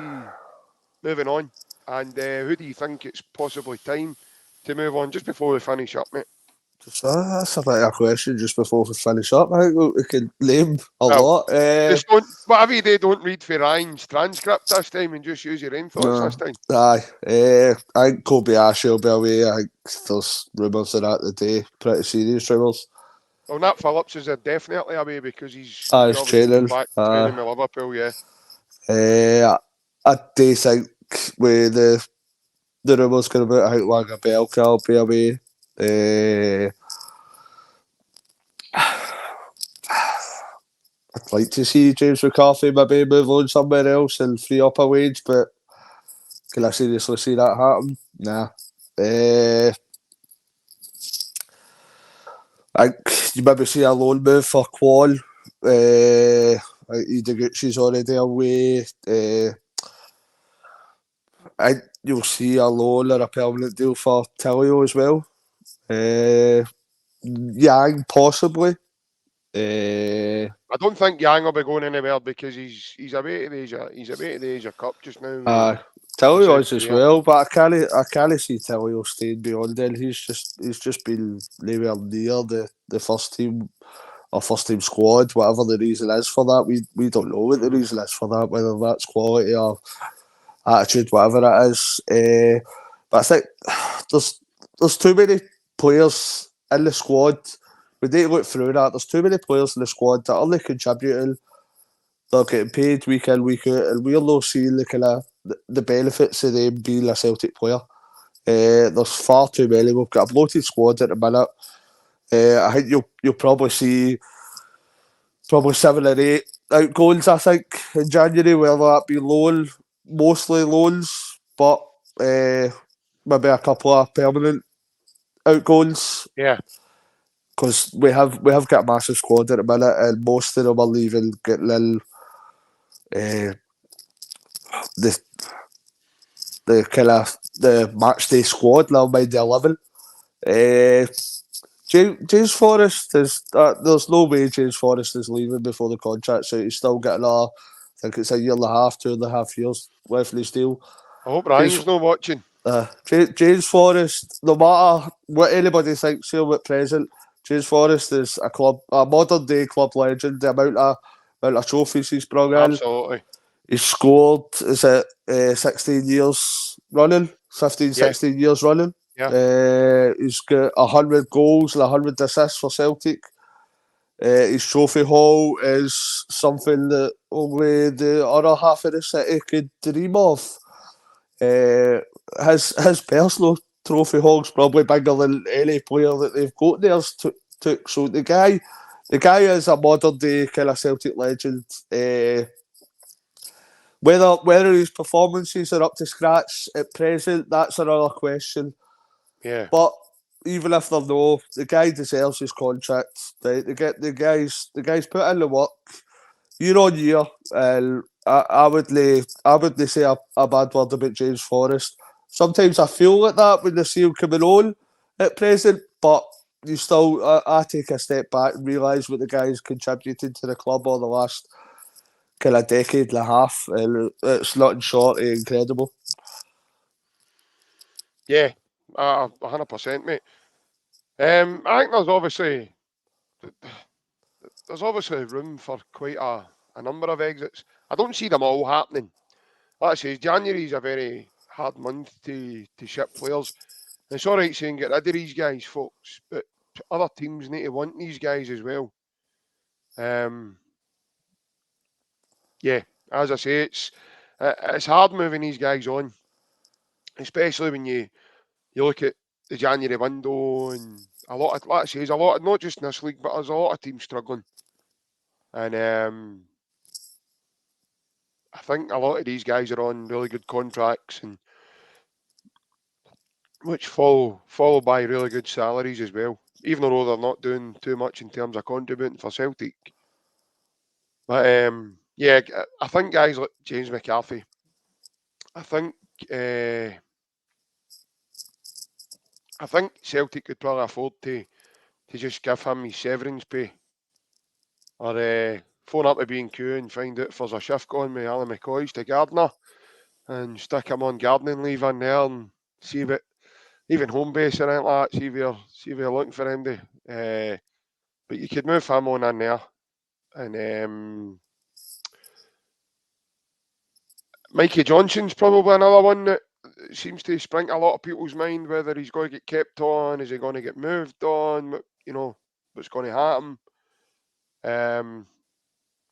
moving on. And who do you think it's possibly time to move on just before we finish up, mate? That's a bit of a question just before we finish up. I think we could name a Well, lot. just don't, whatever you do, don't read for Ryan's transcript this time and just use your own thoughts this time. Aye. I think Kobe Ashley will be away. I think there's rumours of that today. Pretty serious rumours. Well, Nat Phillips is definitely away because he's He's obviously training. come back training with Liverpool, yeah. I do think with the rumours going about, I think Wanga will be away. I'd like to see James McCarthy maybe move on somewhere else and free up a wage, but can I seriously see that happen? Nah. I think you maybe see a loan move for Kwon. Ideguchi's already away. I think you'll see a loan or a permanent deal for Tellio as well. Yang possibly. I don't think Yang will be going anywhere because he's away to the Asia Cup just now. Tellio is as well, but I can't see Tellio staying beyond then. He's just been nowhere near the first team or first team squad, whatever the reason is for that. We don't know what the reason is for that, whether that's quality or attitude, whatever it is. But I think there's too many players in the squad. We need to look through that. There's too many players in the squad that are only contributing. They're getting paid week in, week out, and we're not seeing the kind of the benefits of them being a Celtic player. There's far too many. We've got a bloated squad at the minute. I think you'll probably see 7 or 8 outgoings, I think, in January, whether that be mostly loans, but maybe a couple of permanent outgoings. Yeah. Because we have got a massive squad at the minute, and most of them are leaving, getting in the kind of the match day squad, now mind the 11. James Forrest is there's no way James Forrest is leaving before the contract's out. He's still getting I think it's a year and a half, 2.5 years left in his deal. I hope Ryan's not watching. James Forrest, no matter what anybody thinks here at present, James Forrest is a modern day club legend. The amount of trophies he's brought in. Absolutely. He's scored, is it 16 years running? 15, 16 years running. Yeah. He's got 100 goals and 100 assists for Celtic. His trophy haul is something that only the other half of the city could dream of. His personal trophy haul's probably bigger than any player that they've got theirs took. So the guy is a modern day kind of Celtic legend. Whether his performances are up to scratch at present, that's another question. Yeah. But even if they're no, the guy deserves his contract. The guys put in the work year on year. And I would say a bad word about James Forrest. Sometimes I feel like that when they see him coming on at present, but you still I take a step back and realise what the guy's contributed to the club over the last kind of decade and a half, and it's nothing short of incredible. Yeah, 100%, mate. I think there's obviously room for quite a number of exits. I don't see them all happening. Like I say, January is a very hard month to ship players. It's all right saying get rid of these guys, folks, but other teams need to want these guys as well. Yeah, as I say, it's hard moving these guys on, especially when you look at the January window and a lot of, like I say, there's a lot of, not just in this league, but there's a lot of teams struggling. And I think a lot of these guys are on really good contracts and which follow by really good salaries as well, even though they're not doing too much in terms of contributing for Celtic. But yeah, I think guys like James McCarthy, I think Celtic could probably afford to just give him his severance pay, or phone up to B&Q and find out if there's a shift going with Alan McCoy's to Gardner, and stick him on gardening leave in there and see if it, even home base or anything like that, see if you're looking for him to. But you could move him on in there. And Mikey Johnson's probably another one that seems to spring a lot of people's mind, whether he's going to get kept on, is he going to get moved on, what's going to happen.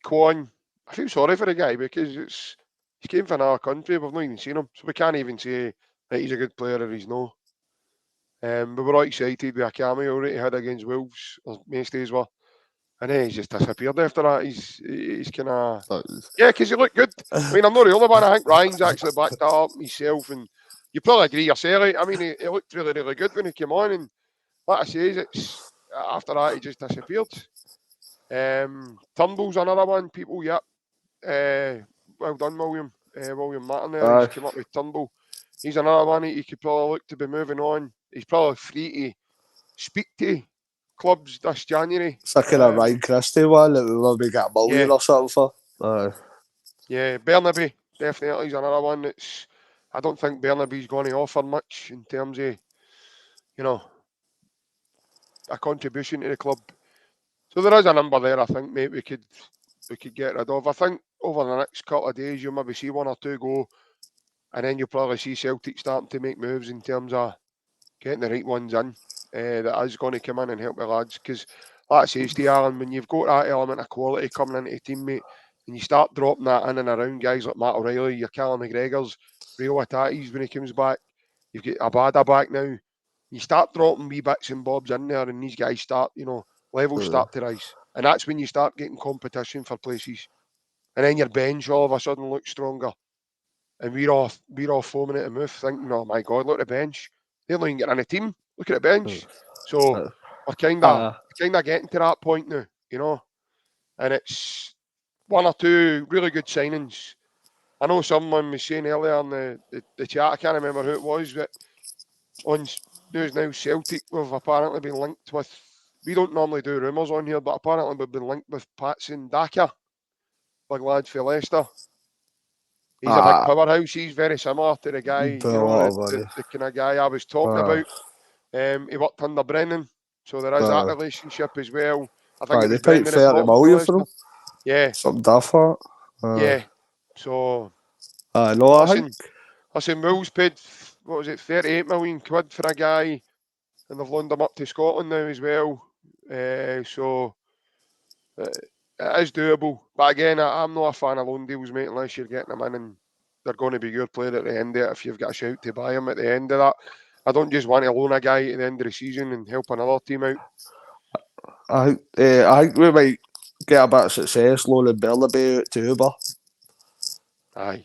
Kwon, I feel sorry for the guy because he came from another country, we've not even seen him, so we can't even say that he's a good player if he's no. But we're all excited with a cameo that he had against Wolves, or most days were. And then he's just disappeared after that. He's kind of... Yeah, because he looked good. I mean, I'm not the only one. I think Ryan's actually backed that up himself. And you probably agree yourself. I mean, he looked really, really good when he came on. And like I say, after that, he just disappeared. Turnbull's another one. People, yep. Well done, William. William Martin there. He's come up with Turnbull. He's another one he could probably look to be moving on. He's probably free to speak to clubs this January. It's a kind of Ryan Christie one that we maybe get a million or something for. Yeah, Bernaby definitely is another one that's... I don't think Bernaby's going to offer much in terms of, a contribution to the club. So there is a number there I think maybe we could get rid of. I think over the next couple of days you'll maybe see one or two go, and then you'll probably see Celtic starting to make moves in terms of getting the right ones in. That is going to come in and help the lads, because like I say, Steve Allen, when you've got that element of quality coming into a teammate and you start dropping that in and around guys like Matt O'Reilly, your Callum McGregor's, Rio Atatis when he comes back, you've got Abada back now, you start dropping wee bits and bobs in there and these guys start, levels start to rise, and that's when you start getting competition for places, and then your bench all of a sudden looks stronger, and we're all foaming at the mouth thinking, oh my God, look at the bench, they're not even getting on a team, look at the bench. So we're kind of getting to that point now, and it's one or two really good signings. I know someone was saying earlier in the chat, I can't remember who it was, but on News Now Celtic, we've apparently been linked with, we don't normally do rumours on here, but apparently we've been linked with Patson Daka, big lad for Leicester. He's a big powerhouse. He's very similar to the guy, the kind of guy I was talking about. He worked under Brennan, so there is that relationship as well. I think it was Brennan 30 million for him. Yeah. Something daft for it. Yeah. So, listen, Wolves paid, 38 million quid for a guy, and they've loaned him up to Scotland now as well. So, it is doable. But again, I'm not a fan of loan deals, mate, unless you're getting them in and they're going to be your player at the end of it if you've got a shout to buy him at the end of that. I don't just want to loan a guy at the end of the season and help another team out. I think we might get a bit of success loaning Bernaby out to Uber. Aye.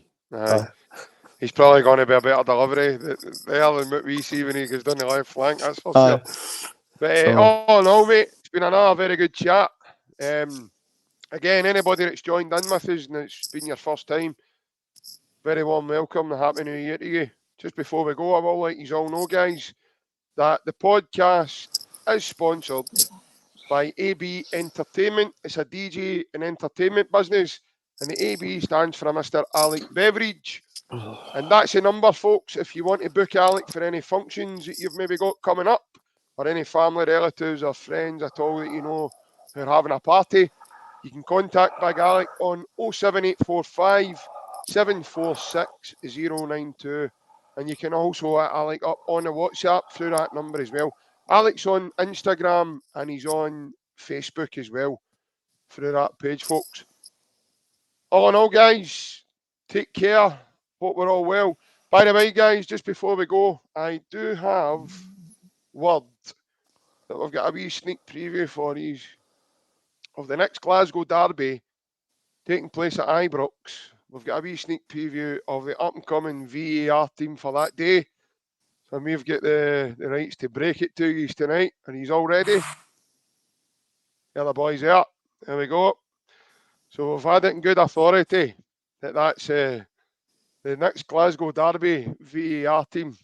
He's probably going to be a better delivery there than what we see when he goes down the left flank, that's for sure. But all in all, mate, it's been another very good chat. Again, anybody that's joined in with us and it's been your first time, very warm welcome and Happy New Year to you. Just before we go, I will let you all know, guys, that the podcast is sponsored by AB Entertainment. It's a DJ and entertainment business, and the AB stands for Mr. Alec Beveridge. And that's the number, folks, if you want to book Alec for any functions that you've maybe got coming up, or any family, relatives or friends at all that you know who are having a party, you can contact Big Alec on 07845 746 092. And you can also hit Alec up on the WhatsApp through that number as well. Alec's on Instagram and he's on Facebook as well through that page, folks. All in all, guys, take care. Hope we're all well. By the way, guys, just before we go, I do have word that we've got a wee sneak preview for you of the next Glasgow derby taking place at Ibrox. We've got a wee sneak preview of the up-and-coming VAR team for that day. So we've got the rights to break it to you tonight. And he's all ready. The other boys there. There we go. So we've had it in good authority that that's the next Glasgow derby VAR team.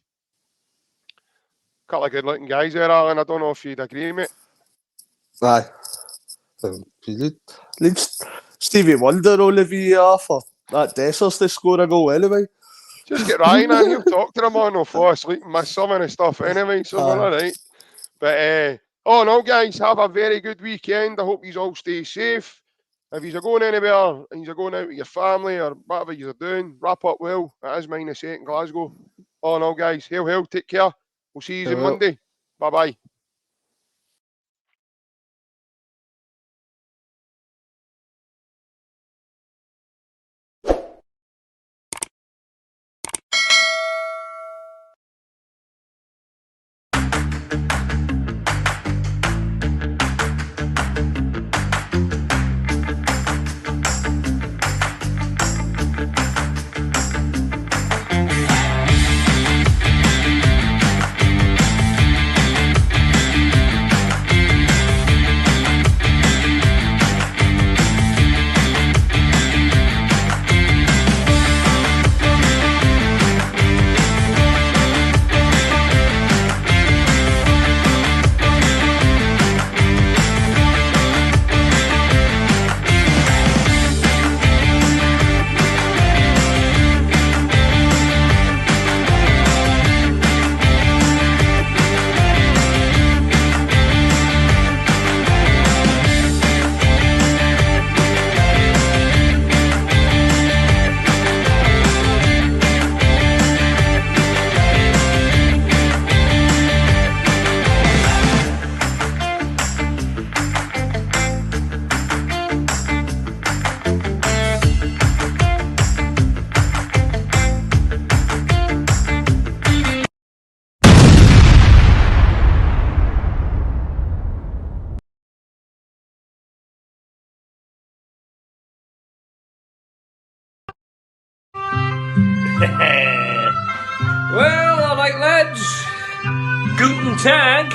Couple of good-looking guys there, Alan. I don't know if you'd agree, mate. Aye. Stevie Wonder on the VAR for that Dessers to score a goal anyway. Just get Ryan in, he'll talk to them on, he'll fall asleep and miss some of the stuff anyway, so we're alright. But, all in all, guys, have a very good weekend. I hope you all stay safe. If you're going anywhere and you're going out with your family or whatever you're doing, wrap up well. It is -8 in Glasgow. All in all, guys, hail, take care. We'll see you on Monday. Bye-bye. Well, all right, lads. Guten Tag.